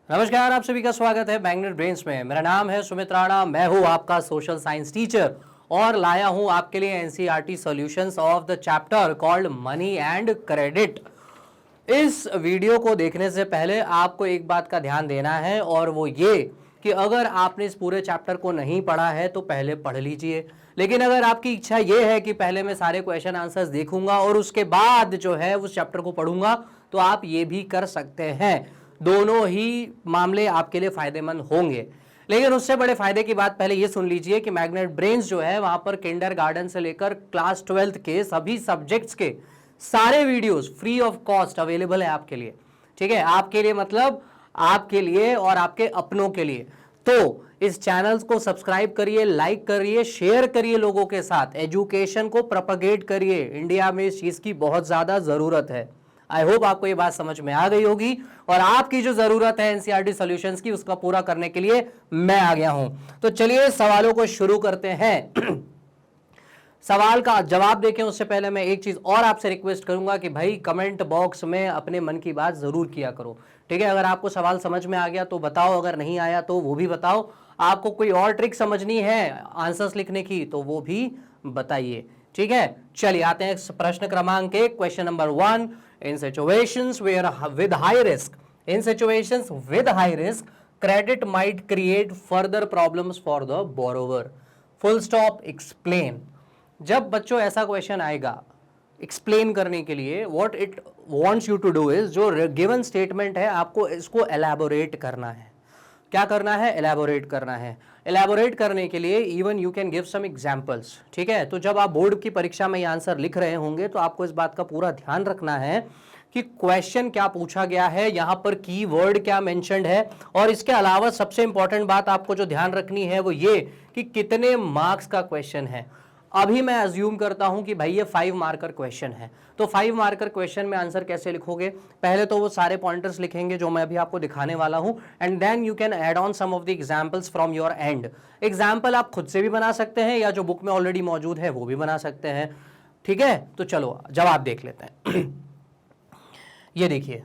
नमस्कार, आप सभी का स्वागत है मैग्नेट ब्रेन्स में। मेरा नाम है सुमित राणा, मैं हूं आपका सोशल साइंस टीचर और लाया हूं आपके लिए NCERT solutions of the chapter called money and credit. इस वीडियो को देखने से पहले आपको एक बात का ध्यान देना है और वो ये कि अगर आपने इस पूरे चैप्टर को नहीं पढ़ा है तो पहले पढ़ लीजिए, लेकिन अगर आपकी इच्छा ये है कि पहले मैं सारे क्वेश्चन आंसर्स देखूंगा और उसके बाद जो है उस चैप्टर को पढ़ूंगा तो आप ये भी कर सकते हैं। दोनों ही मामले आपके लिए फायदेमंद होंगे, लेकिन उससे बड़े फायदे की बात पहले ये सुन लीजिए कि मैग्नेट ब्रेन्स जो है वहां पर किंडरगार्टन से लेकर क्लास 12th के सभी सब्जेक्ट्स के सारे videos free of cost available है आपके लिए। ठीक है, आपके लिए मतलब आपके लिए और आपके अपनों के लिए। तो इस चैनल को सब्सक्राइब करिए, लाइक करिए, शेयर करिए लोगों के साथ, एजुकेशन को प्रोपेगेट करिए। इंडिया में इस चीज की बहुत ज्यादा जरूरत है। आई होप आपको ये बात समझ में आ गई होगी और आपकी जो जरूरत है एनसीईआरटी सॉल्यूशंस की उसका पूरा करने के लिए मैं आ गया हूं। तो चलिए सवालों को शुरू करते हैं। सवाल का जवाब देखें उससे पहले मैं एक चीज और आपसे रिक्वेस्ट करूंगा कि भाई कमेंट बॉक्स में अपने मन की बात जरूर किया करो। ठीक है, अगर आपको सवाल समझ में आ गया तो बताओ, अगर नहीं आया तो वो भी बताओ। आपको कोई और ट्रिक समझनी है आंसर्स लिखने की तो वो भी बताइए। ठीक है, चलिए आते हैं प्रश्न क्रमांक 1, question number 1। In situations where with high risk, in situations with high risk credit might create further problems for the borrower. Full stop, explain. जब बच्चों ऐसा क्वेश्चन आएगा एक्सप्लेन करने के लिए, what it wants you to do is, जो given statement है आपको इसको एलैबोरेट करना है। क्या करना है? एलैबोरेट करना है। एलैबोरेट करने के लिए even you can give some examples. ठीक है, तो जब आप बोर्ड की परीक्षा में ये आंसर लिख रहे होंगे तो आपको इस बात का पूरा ध्यान रखना है कि क्वेश्चन क्या पूछा गया है, यहां पर की वर्ड क्या मेंशन्ड है, और इसके अलावा सबसे इंपॉर्टेंट बात आपको जो ध्यान रखनी है वो ये कि कितने मार्क्स का क्वेश्चन है। अभी मैं अज्यूम करता हूं कि भाई ये 5 मार्कर क्वेश्चन है, तो 5 मार्कर क्वेश्चन में आंसर कैसे लिखोगे? पहले तो वो सारे पॉइंटर्स लिखेंगे जो मैं अभी आपको दिखाने वाला हूं, and then you can add on some of the examples from your end. Example आप खुद से भी बना सकते हैं या जो बुक में ऑलरेडी मौजूद है वो भी बना सकते हैं। ठीक है, तो चलो जवाब देख लेते हैं। ये देखिए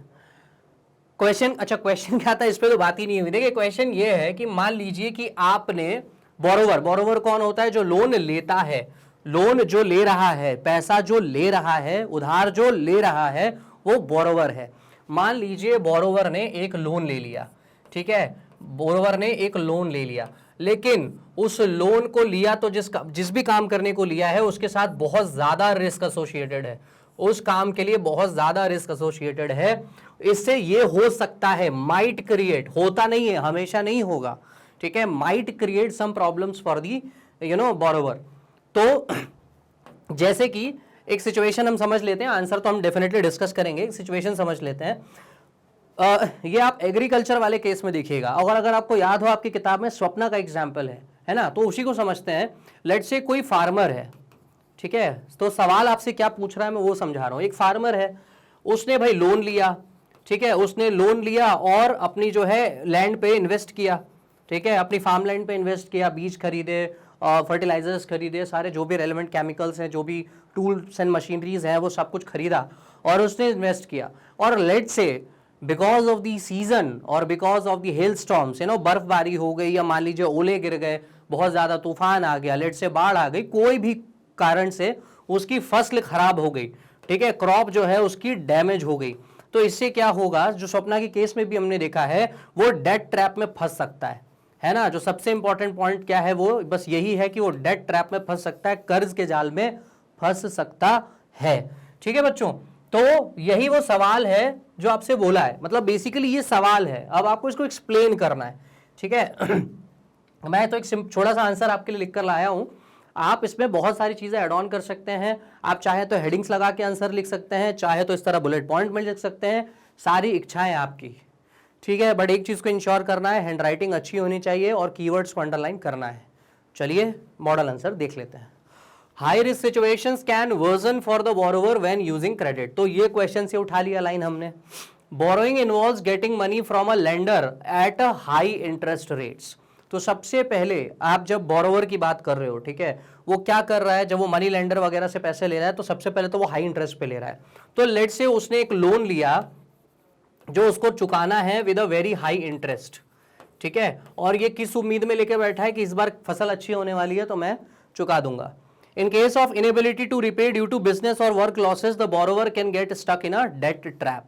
क्वेश्चन, अच्छा क्वेश्चन क्या था इस पे तो बात ही नहीं हुई। देखिए क्वेश्चन ये है कि मान लीजिए कि आपने बोरोवर, बोरोवर कौन होता है? जो लोन लेता है, लोन जो ले रहा है, पैसा जो ले रहा है, उधार जो ले रहा है वो बोरोवर है। मान लीजिए बोरोवर ने एक लोन ले लिया। ठीक है, बोरोवर ने एक लोन ले लिया, लेकिन उस लोन को लिया तो जिस भी काम करने को लिया है उसके साथ बहुत ज्यादा रिस्क एसोसिएटेड है, उस काम के लिए बहुत ज्यादा रिस्क एसोसिएटेड है। इससे ये हो सकता है, माइट क्रिएट, होता नहीं है, हमेशा नहीं होगा। ठीक है, might create some problems for the borrower. तो जैसे कि एक सिचुएशन हम समझ लेते हैं, आंसर तो हम डेफिनेटली डिस्कस करेंगे, एक सिचुएशन समझ लेते हैं। ये आप एग्रीकल्चर वाले केस में देखिएगा, और अगर आपको याद हो आपकी किताब में स्वप्ना का एग्जाम्पल है ना, तो उसी को समझते हैं। लेट्स से कोई फार्मर है। ठीक है, तो सवाल आपसे क्या पूछ रहा है मैं वो समझा रहा हूं। एक फार्मर है, उसने भाई लोन लिया। ठीक है, उसने लोन लिया और अपनी जो है लैंड पे इन्वेस्ट किया। ठीक है, अपनी फार्म लैंड पे इन्वेस्ट किया, बीज खरीदे, फर्टिलाइजर्स खरीदे, सारे जो भी रेलेवेंट केमिकल्स हैं, जो भी टूल्स एंड मशीनरीज हैं वो सब कुछ खरीदा और उसने इन्वेस्ट किया। और let's say because of the season और because of the hail storms, बर्फबारी हो गई, या मान लीजिए ओले गिर गए, बहुत ज्यादा तूफान आ गया, लेट्स से बाढ़ आ गई, कोई भी कारण से उसकी फसल खराब हो गई। ठीक है, क्रॉप जो है उसकी डैमेज हो गई। तो इससे क्या होगा, जो स्वप्ना के केस में भी हमने देखा है, वो डेट ट्रैप में फंस सकता है ना। जो सबसे इंपॉर्टेंट पॉइंट क्या है वो बस यही है कि वो डेट ट्रैप में फंस सकता है, कर्ज के जाल में फंस सकता है। ठीक है बच्चों, तो यही वो सवाल है जो आपसे बोला है, मतलब बेसिकली ये सवाल है, अब आपको इसको एक्सप्लेन करना है। ठीक है, मैं तो एक छोटा सा आंसर आपके लिए लिखकर लाया हूं, आप इसमें बहुत सारी चीजें ऐड ऑन कर सकते हैं। आप चाहे तो हेडिंग्स लगा के आंसर लिख सकते हैं, चाहे तो इस तरह बुलेट पॉइंट में लिख सकते हैं, सारी इच्छाएं आपकी। ठीक है, बट एक चीज को इंश्योर करना है, हैंडराइटिंग अच्छी होनी चाहिए और कीवर्ड्स को अंडरलाइन करना है। चलिए मॉडल आंसर देख लेते हैं। High risk situations can version for the borrower when using credit. तो ये क्वेश्चन से उठा लिया लाइन हमने। Borrowing involves getting money from a lender at a high interest rates. तो सबसे पहले आप जब बोरोवर की बात कर रहे हो, ठीक है, वो क्या कर रहा है, जब वो मनी लेंडर वगैरह से पैसे ले रहा है तो सबसे पहले तो वो हाई इंटरेस्ट पे ले रहा है। तो लेट्स से उसने एक लोन लिया जो उसको चुकाना है with a very high interest, ठीक है, और ये किस उम्मीद में लेके बैठा है कि इस बार फसल अच्छी होने वाली है तो मैं चुका दूंगा। In case of inability to repay due to business और work losses the borrower can get stuck in a debt trap.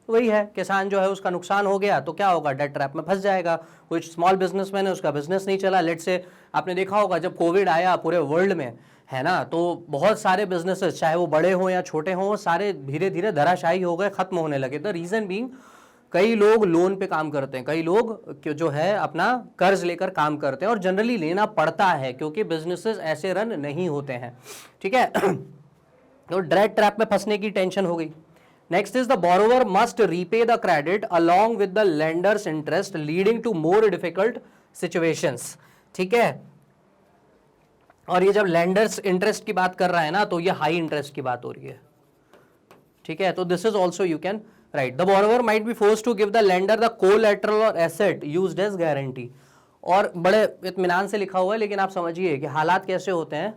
वही है, किसान जो है उसका नुकसान हो गया तो क्या होगा, डेट ट्रैप में फंस जाएगा। कोई स्मॉल बिजनेसमैन है, उसका बिजनेस नहीं चला, लेट से आपने देखा होगा जब कोविड आया पूरे वर्ल्ड में, है ना, तो बहुत सारे बिजनेसेस चाहे वो बड़े हों या छोटे हों, वो सारे धीरे धीरे धराशायी हो गए, खत्म होने लगे। द रीजन बीइंग कई लोग लोन पे काम करते हैं, कई लोग जो है अपना कर्ज लेकर काम करते हैं, और जनरली लेना पड़ता है क्योंकि बिजनेसेस ऐसे रन नहीं होते हैं, ठीक है। तो डेट ट्रैप में फंसने की टेंशन हो गई। Next is the borrower must repay the credit along with the lender's interest leading to more difficult situations, ठीक है। और ये जब लेंडर्स इंटरेस्ट की बात कर रहा है ना, तो ये हाई इंटरेस्ट की बात हो रही है, ठीक है। तो this is also you can write, the borrower might be force to give the lender the collateral और एसेट यूज्ड एज गारंटी। और बड़े इत्मीनान से लिखा हुआ है, लेकिन आप समझिए कि हालात कैसे होते हैं।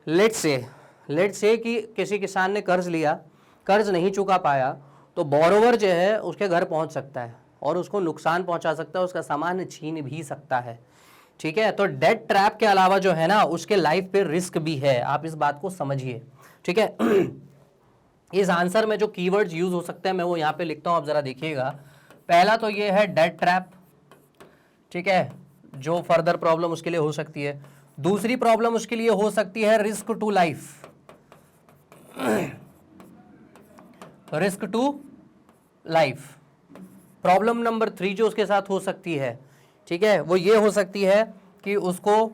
लेट्स से कि किसी किसान ने कर्ज लिया, कर्ज नहीं चुका पाया, तो बोरोवर जो है उसके घर पहुंच सकता है और उसको नुकसान पहुंचा सकता है, उसका सामान छीन भी सकता है, ठीक है। तो डेट ट्रैप के अलावा जो है ना उसके लाइफ पे रिस्क भी है, आप इस बात को समझिए, ठीक है। इस आंसर में जो कीवर्ड्स यूज हो सकते हैं मैं वो यहाँ पे लिखता हूँ, आप जरा देखिएगा। पहला तो ये है डेट ट्रैप, ठीक है, जो फर्दर प्रॉब्लम उसके लिए हो सकती है। दूसरी प्रॉब्लम उसके लिए हो सकती है risk to life, risk to life. Problem number 3 जो उसके साथ हो सकती है, ठीक है, वो ये हो सकती है कि उसको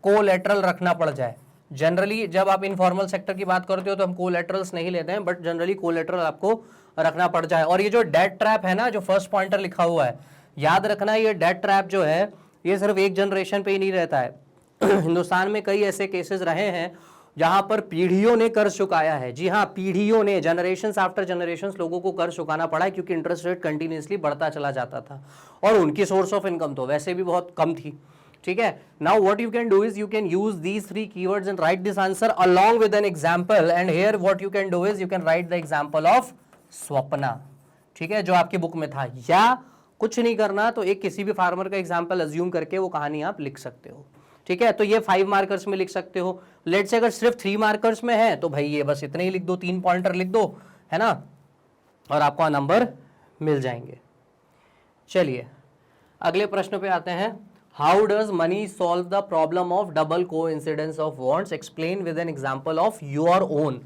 कोलैटरल रखना पड़ जाए। जनरली जब आप इनफॉर्मल सेक्टर की बात करते हो तो हम कोलैटरल्स नहीं लेते हैं, बट जनरली कोलैटरल आपको रखना पड़ जाए। और ये जो डेट ट्रैप है ना, जो फर्स्ट पॉइंटर लिखा हुआ है, याद रखना ये डेट ट्रैप जो है ये सिर्फ एक जनरेशन पे ही नहीं रहता है। हिंदुस्तान में कई ऐसे केसेस रहे हैं जहां पर पीढ़ियों ने कर्ज चुकाया है। जी हाँ, पीढ़ियों ने, जनरेशंस आफ्टर जनरेशंस लोगों को कर्ज चुकाना पड़ा है, क्योंकि इंटरेस्ट रेट कंटिन्यूसली बढ़ता चला जाता था और उनकी सोर्स ऑफ इनकम तो वैसे भी बहुत कम थी, ठीक है। Now what you can do is you can use these 3 keywords and right this answer along with an example, and here what you can do is you can write the example of Swapna, ठीक है, जो आपकी book में था। या कुछ नहीं करना तो एक किसी भी फार्मर का एग्जांपल अज्यूम करके वो कहानी आप लिख सकते हो, ठीक है। तो ये 5 मार्कर्स में लिख सकते हो। लेट से अगर सिर्फ 3 मार्कर्स में है तो भाई ये बस इतने ही लिख दो, 3 पॉइंटर लिख दो, है ना, और आपको नंबर मिल जाएंगे। चलिए अगले प्रश्न पे आते हैं। How does money solve the problem of double coincidence of wants, explain with an example of your own.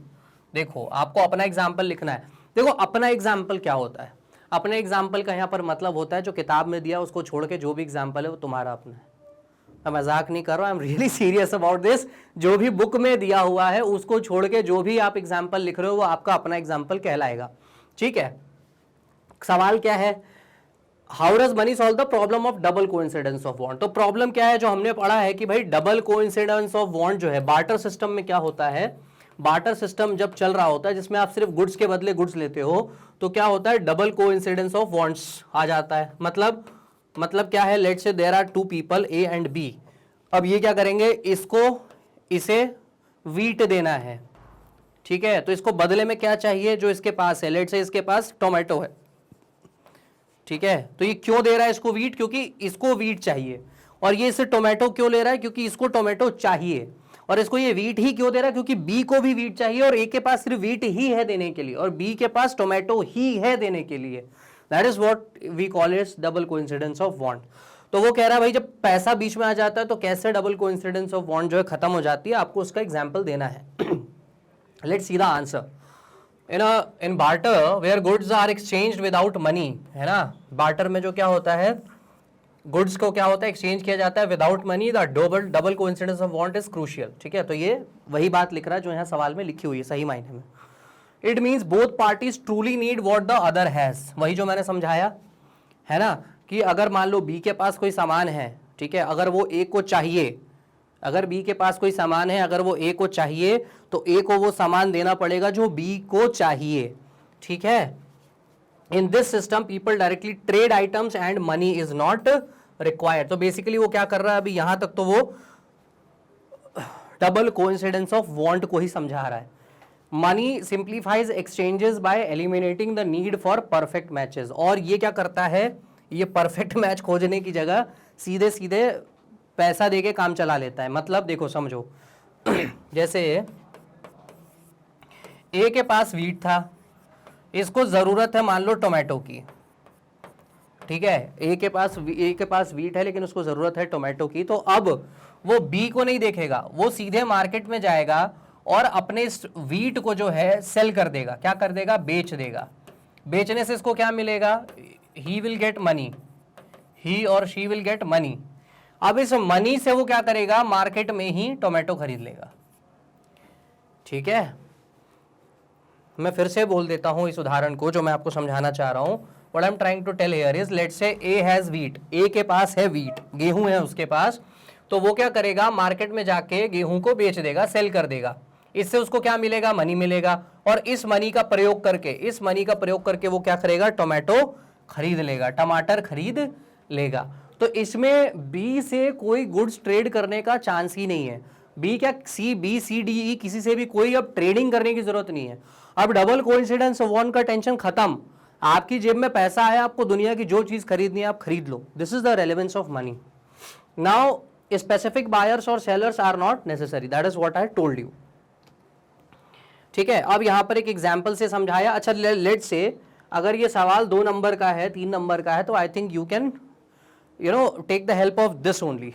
देखो आपको अपना एग्जांपल लिखना है। देखो अपना एग्जांपल क्या होता है, अपने एग्जांपल का यहाँ पर मतलब होता है जो किताब में दिया उसको छोड़ के जो भी एग्जांपल है वो तुम्हारा अपना है। मैं मजाक नहीं कर रहा, I am really serious about this. जो भी बुक में दिया हुआ है उसको छोड़ के जो भी आप एग्जाम्पल लिख रहे हो वो आपका अपना एग्जाम्पल कहलाएगा, ठीक है। सवाल क्या है, how does money solve the problem of double coincidence of want. तो प्रॉब्लम क्या है जो हमने पढ़ा है कि भाई डबल कोइंसिडेंस ऑफ वांट जो है, बार्टर सिस्टम में क्या होता है, बार्टर सिस्टम जब चल रहा होता है जिसमें आप सिर्फ गुड्स के बदले गुड्स लेते हो, तो क्या होता है, डबल कोइंसिडेंस ऑफ वांट्स आ जाता है। मतलब क्या है, let's say there are 2 people A and B. अब ये क्या करेंगे, इसे वीट देना है, ठीक है। तो इसको बदले में क्या चाहिए, जो इसके पास है, लेट्स से इसके पास टोमेटो है, ठीक है। तो ये क्यों दे रहा है इसको वीट, क्योंकि इसको वीट चाहिए। और ये इसे टोमेटो क्यों ले रहा है, क्योंकि इसको टोमेटो चाहिए। और इसको ये वीट ही क्यों दे रहा है, क्योंकि बी को भी वीट चाहिए और ए के पास सिर्फ वीट ही है देने के लिए और बी के पास टोमेटो ही है देने के लिए। That is what we call it double coincidence of want. तो वो कह रहा है भाई जब पैसा बीच में आ जाता है तो कैसे डबल कोइंसिडेंस ऑफ वांट जो है खत्म हो जाती है, आपको उसका एग्जांपल देना है। Let's see the answer. In barter where goods are exchanged without money, है ना, बार्टर में जो क्या होता है, गुड्स को क्या होता है, एक्सचेंज किया जाता है without money, the double coincidence of want is crucial, ठीक है। तो ये वही बात लिख रहा है जो यहाँ सवाल में लिखी हुई है सही मायने में। It means both parties truly need what the other has, वही जो मैंने समझाया है ना, कि अगर मान लो बी के पास कोई सामान है, ठीक है, अगर वो ए को चाहिए, अगर बी के पास कोई सामान है, अगर वो ए को चाहिए तो ए को वो सामान देना पड़ेगा जो बी को चाहिए, ठीक है। In this system people directly trade items and money is not required. तो बेसिकली वो क्या कर रहा है, अभी यहां तक तो वो डबल कोइंसिडेंस ऑफ वांट को ही समझा रहा है। Money simplifies exchanges bye eliminating the need for perfect matches. और ये क्या करता है, ये परफेक्ट मैच खोजने की जगह सीधे सीधे पैसा देके काम चला लेता है। मतलब देखो समझो, जैसे ए के पास वीट था, इसको जरूरत है मान लो टोमेटो की, ठीक है, ए के पास वीट है लेकिन उसको जरूरत है टोमेटो की। तो अब वो बी को नहीं देखेगा, वो सीधे मार्केट में जाएगा और अपने इस वीट को जो है सेल कर देगा। क्या कर देगा, बेच देगा। बेचने से इसको क्या मिलेगा, ही विल गेट मनी, ही और शी विल गेट मनी। अब इस मनी से वो क्या करेगा, मार्केट में ही टोमेटो खरीद लेगा। ठीक है, मैं फिर से बोल देता हूं इस उदाहरण को जो मैं आपको समझाना चाह रहा हूं। What I'm trying to tell here is, let's say A has wheat, A के पास है wheat, गेहूं है उसके पास, तो वो क्या करेगा, मार्केट में जाके गेहूं को बेच देगा, सेल कर देगा। इससे उसको क्या मिलेगा, मनी मिलेगा। और इस मनी का प्रयोग करके वो क्या करेगा, टोमेटो खरीद लेगा, टमाटर खरीद लेगा। तो इसमें बी से कोई गुड्स ट्रेड करने का चांस ही नहीं है। बी क्या, सी, बी, सी, डी, ई, किसी से भी कोई अब ट्रेडिंग करने की जरूरत नहीं है। अब डबल कोइंसिडेंस ऑफ वन का टेंशन खत्म। आपकी जेब में पैसा है, आपको दुनिया की जो चीज खरीदनी है आप खरीद लो। This is the relevance of money. Now specific buyers और sellers are not necessary, that is what I told you. ठीक है, अब यहां पर एक एग्जांपल से समझाया। अच्छा, लेट्स से अगर ये सवाल 2 नंबर का है, 3 नंबर का है, तो I think you can take the help of this only.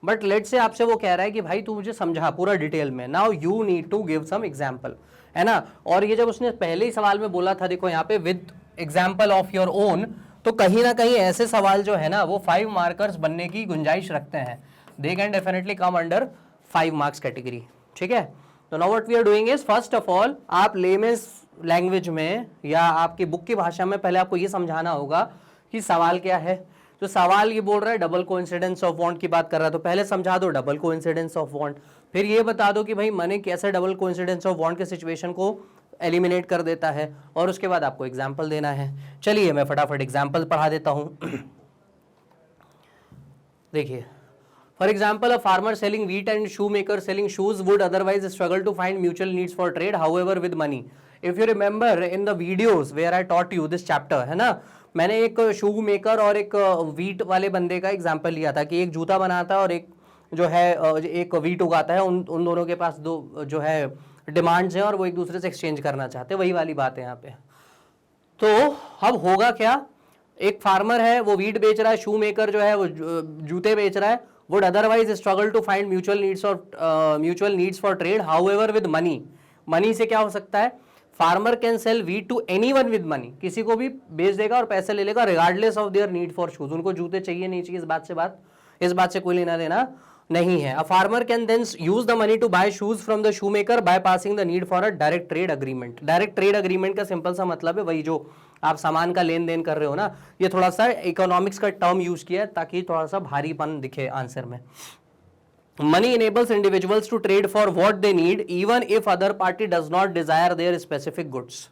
But let's say आपसे वो कह रहा है कि भाई तू मुझे समझा पूरा डिटेल में, now you need to give some example, है ना। और ये जब उसने पहले ही सवाल में बोला था, देखो यहाँ पे with example of your own, तो कहीं ना कहीं ऐसे सवाल जो है ना वो 5 मार्कर्स बनने की गुंजाइश रखते हैं। They can definitely come under 5 marks category. ठीक है, तो now what we are doing is, first of all आप लेमेंस लैंग्वेज में या आपकी बुक की भाषा में पहले आपको ये समझाना होगा कि सवाल क्या है। तो सवाल ये बोल रहा है डबल कोइंसिडेंस ऑफ वांट की बात कर रहा है, तो पहले समझा दो डबल कोइंसिडेंस ऑफ वांट। फिर ये बता दो कि भाई मनी कैसे डबल कोइंसिडेंस ऑफ वांट के सिचुएशन को एलिमिनेट कर देता है, और उसके बाद आपको एग्जाम्पल देना है। चलिए मैं फटाफट एग्जाम्पल पढ़ा देता हूं। देखिए, for example a farmer selling wheat and shoe maker selling shoes would otherwise struggle to find mutual needs for trade, however with money. If you remember in the videos where I taught you this chapter, है ना, मैंने एक शू maker और एक wheat वाले बंदे का example लिया था कि एक जूता बनाता है और एक जो है एक व्हीट उगाता है। उन दोनों के पास दो जो है डिमांड्स हैं और वो एक दूसरे से एक्सचेंज करना चाहते हैं, वही वाली बात है यहाँ पे। तो अब होगा क्या, एक फार्मर है वो व्हीट बेच रहा है, शू मेकर जो है वो जूते बेच रहा है, would otherwise struggle to find mutual needs for trade, however with money. Money से क्या हो सकता है, farmer can sell wheat to anyone with money, किसी को भी बेच देगा और पैसे ले लेगा regardless of their need for shoes. उनको जूते चाहिए नहीं चाहिए इस बात से कोई लेना देना नहीं है। A farmer can then use the money to buy shoes from the shoe maker by passing the need for a direct trade agreement. Direct trade agreement का सिंपल सा मतलब है वही जो आप सामान का लेन देन कर रहे हो ना। ये थोड़ा सा इकोनॉमिक्स का टर्म यूज किया है ताकि थोड़ा सा भारीपन दिखे आंसर में। Money enables individuals to trade for what they need even if other party does not desire their specific goods।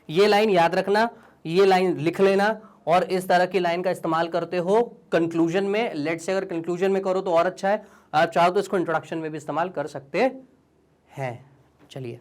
ये लाइन याद रखना, ये लाइन लिख लेना और इस तरह की लाइन का इस्तेमाल करते हो कंक्लूजन में। लेट से अगर कंक्लूजन में करो तो और अच्छा है, आप चाहो तो इसको इंट्रोडक्शन में भी इस्तेमाल कर सकते हैं। चलिए,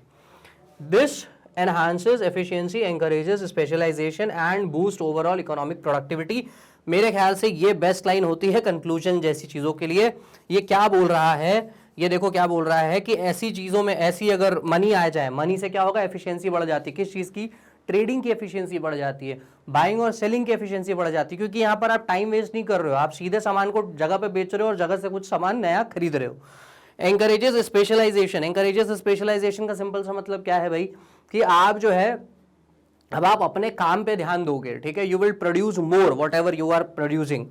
this enhances efficiency, encourages specialization and boost overall economic productivity। मेरे ख्याल से ये बेस्ट लाइन होती है कंक्लूजन जैसी चीजों के लिए। ये क्या बोल रहा है, ये देखो क्या बोल रहा है कि ऐसी चीजों में ऐसी अगर मनी आ जाए, मनी से क्या होगा, एफिशिएंसी बढ़ जाती है। किस चीज की, ट्रेडिंग की एफिशिएंसी बढ़ जाती है, बाइंग और सेलिंग की एफिशिएंसी बढ़ जाती है, क्योंकि यहाँ पर आप टाइम वेस्ट नहीं कर रहे हो, आप सीधे सामान को जगह पे बेच रहे हो और जगह से कुछ सामान नया खरीद रहे हो। एंकरेजेस स्पेशलाइजेशन का सिंपल सा मतलब क्या है भाई, कि आप जो है अब आप अपने काम पे ध्यान दोगे, ठीक है, you will produce more whatever you are producing,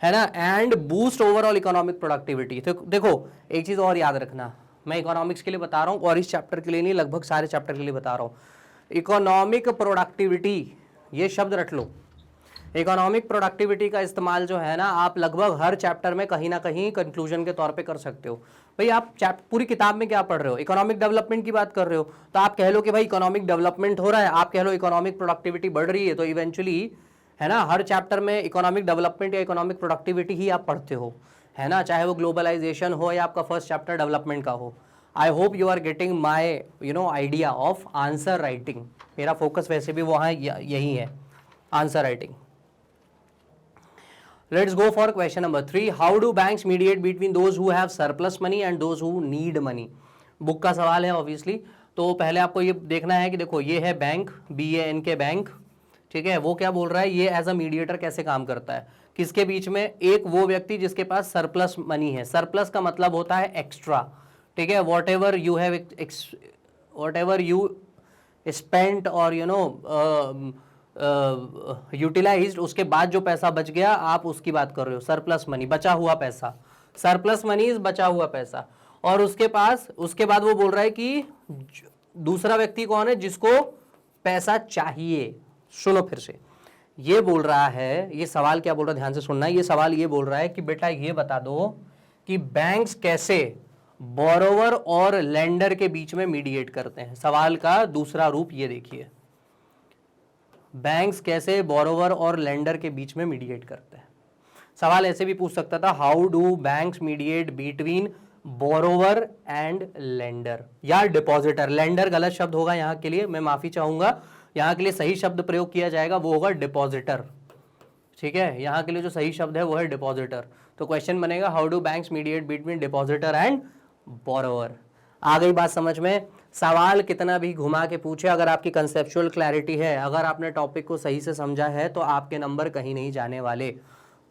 है ना, and boost overall economic productivity. तो देखो एक चीज और याद रखना, मैं इकोनॉमिक्स के लिए बता रहा हूँ और इस चैप्टर के लिए नहीं, लगभग सारे चैप्टर के लिए बता रहा हूँ। इकोनॉमिक प्रोडक्टिविटी, ये शब्द रट लो। इकोनॉमिक प्रोडक्टिविटी का इस्तेमाल जो है ना आप लगभग हर चैप्टर में कहीं ना कहीं कंक्लूजन के तौर पे कर सकते हो। भाई आप पूरी किताब में क्या पढ़ रहे हो, इकोनॉमिक डेवलपमेंट की बात कर रहे हो, तो आप कह लो कि भाई इकोनॉमिक डेवलपमेंट हो रहा है, आप कह लो इकोनॉमिक प्रोडक्टिविटी बढ़ रही है, तो इवेंचुअली है ना हर चैप्टर में इकोनॉमिक डेवलपमेंट या इकोनॉमिक प्रोडक्टिविटी ही आप पढ़ते हो, है ना, चाहे वो ग्लोबलाइजेशन हो या आपका फर्स्ट चैप्टर डेवलपमेंट का हो। I hope you are getting my idea of answer writing. मेरा फोकस वैसे भी वहाँ यही है, answer writing. Let's go for question number 3. How do banks mediate between those who have surplus money and those who need money? Book का सवाल है obviously. तो पहले आपको ये देखना है कि देखो ये है बैंक, BAN के बैंक, ठीक है। वो क्या बोल रहा है, ये एज अ मीडिएटर कैसे काम करता है, किसके बीच में, एक वो व्यक्ति जिसके पास सरप्लस मनी है। सरप्लस का मतलब होता है एक्स्ट्रा, ठीक है। वॉट एवर यू स्पेंट और यूटिलाइज्ड, उसके बाद जो पैसा बच गया आप उसकी बात कर रहे हो, सरप्लस मनी, बचा हुआ पैसा। सरप्लस मनी इज बचा हुआ पैसा। और उसके बाद वो बोल रहा है कि दूसरा व्यक्ति कौन है, जिसको पैसा चाहिए। सुनो फिर से, ये बोल रहा है, ये सवाल क्या बोल रहा है, ध्यान से सुनना। ये सवाल ये बोल रहा है कि बेटा ये बता दो कि बैंक्स कैसे बोरोवर और लेंडर के बीच में मीडिएट करते हैं। सवाल का दूसरा रूप ये देखिए, बैंक्स कैसे बोरोवर और लेंडर के बीच में मीडिएट करते हैं। सवाल ऐसे भी पूछ सकता था, how do banks mediate between borrower and lender या डिपॉजिटर। लेंडर गलत शब्द होगा यहाँ के लिए, मैं माफी चाहूंगा। यहाँ के लिए सही शब्द प्रयोग किया जाएगा वो होगा डिपॉजिटर, ठीक है। यहाँ के लिए जो सही शब्द है वो है डिपॉजिटर। तो क्वेश्चन बनेगा, how do banks mediate between depositor and borrower. आ गई बात समझ में। सवाल कितना भी घुमा के पूछे, अगर आपकी कंसेप्चुअल क्लैरिटी है, अगर आपने टॉपिक को सही से समझा है, तो आपके नंबर कहीं नहीं जाने वाले।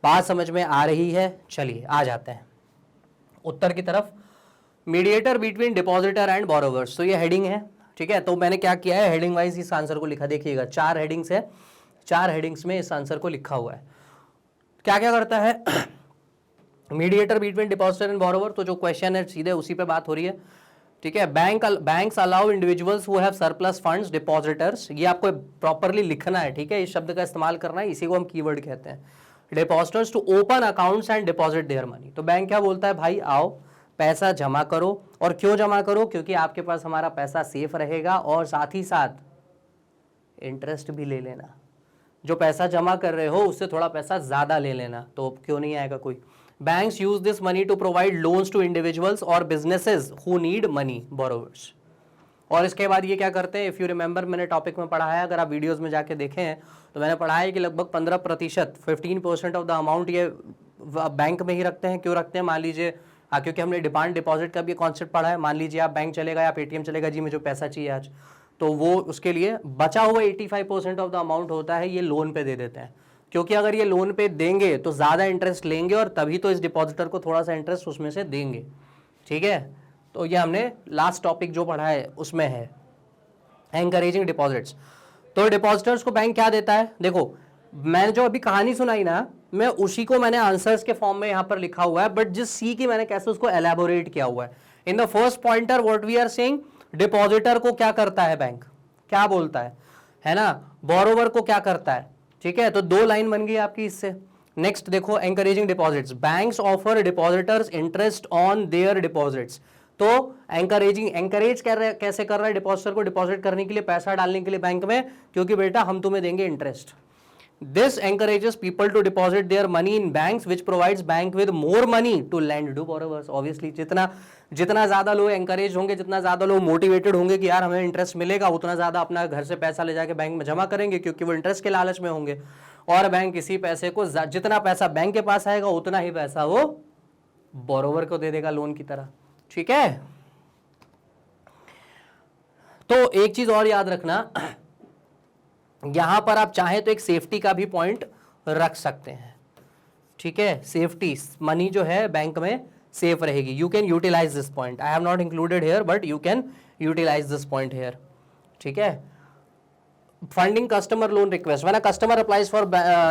बात समझ में आ रही है। चलिए आ जाते हैं उत्तर की तरफ। Mediator between depositor and borrowers, तो ये हेडिंग है, ठीक है। तो मैंने क्या किया है, हेडिंग वाइज इस आंसर को लिखा। देखिएगा 4 हेडिंग्स है, 4 हेडिंग्स में इस आंसर को लिखा हुआ है। क्या क्या करता है mediator between depositor and borrower, तो जो क्वेश्चन है सीधे उसी पे बात हो रही है, ठीक है। Banks allow individuals who have surplus funds, depositors, ये आपको प्रॉपरली लिखना है, ठीक है। इस शब्द का इस्तेमाल करना है, इसी को हम कीवर्ड कहते हैं। Depositors to open accounts and deposit their money, तो बैंक क्या बोलता है, भाई आओ पैसा जमा करो। और क्यों जमा करो, क्योंकि आपके पास हमारा पैसा सेफ रहेगा और साथ ही साथ इंटरेस्ट भी ले लेना। जो पैसा जमा कर रहे हो उससे थोड़ा पैसा ज्यादा ले लेना, तो क्यों नहीं आएगा कोई। Banks use this money to provide loans to individuals or businesses who need money, borrowers. और इसके बाद ये क्या करते हैं, इफ़ यू रिमेंबर, मैंने टॉपिक में पढ़ा है, अगर आप वीडियोस में जाके देखें हैं तो मैंने पढ़ा है कि लगभग 15%, 15% ऑफ द अमाउंट ये बैंक में ही रखते हैं। क्यों रखते हैं, मान लीजिए क्योंकि हमने डिमांड डिपॉजिट का भी कॉन्सेप्ट पढ़ा है। मान लीजिए आप बैंक चलेगा या पेटीएम चलेगा, जी मुझे पैसा चाहिए आज, तो वो उसके लिए बचा हुआ 85% ऑफ द अमाउंट होता है, ये लोन पे दे देते हैं। क्योंकि अगर ये लोन पे देंगे तो ज़्यादा इंटरेस्ट लेंगे और तभी तो इस डिपॉजिटर को थोड़ा सा इंटरेस्ट उसमें से देंगे, ठीक है। तो ये हमने लास्ट टॉपिक जो पढ़ा है उसमें है एनकरेजिंग डिपॉजिट्स। तो डिपॉजिटर्स को बैंक क्या देता है, देखो मैंने जो अभी कहानी सुनाई ना, मैं उसी को मैंने आंसर्स के फॉर्म में यहाँ पर लिखा हुआ है, बट जिस सी की मैंने कैसे उसको एलैबोरेट किया हुआ है। In the first pointer what we are saying, depositor को क्या करता है बैंक, क्या बोलता है ना, बोरोवर को क्या करता है, ठीक है। तो 2 लाइन बन गई आपकी इससे। नेक्स्ट देखो, encouraging deposits, banks offer depositors interest on there deposits. तो एंकरेज कैसे कर रहा है डिपॉजिटर को डिपॉजिट करने के लिए, पैसा डालने के लिए बैंक में, क्योंकि बेटा हम तुम्हें देंगे interest. This encourages people to deposit their money in banks which provides bank with more money to lend to borrowers. Obviously जितना ज्यादा लोग एंकरेज होंगे, जितना ज्यादा लोग मोटिवेटेड होंगे कि यार हमें इंटरेस्ट मिलेगा, उतना ज्यादा अपना घर से पैसा ले जाके बैंक में जमा करेंगे, क्योंकि वो इंटरेस्ट के लालच में होंगे। और बैंक इसी पैसे को, जितना पैसा बैंक के पास आएगा उतना ही पैसा वो बोरोवर को दे देगा लोन की तरह, ठीक है। तो एक चीज और याद रखना, यहां पर आप चाहें तो एक सेफ्टी का भी पॉइंट रख सकते हैं, ठीक है। सेफ्टी, मनी जो है बैंक में सेफ रहेगी। You can utilize this point, I have not included here but you can utilize this point here, ठीक है। Funding customer loan request, when a customer applies for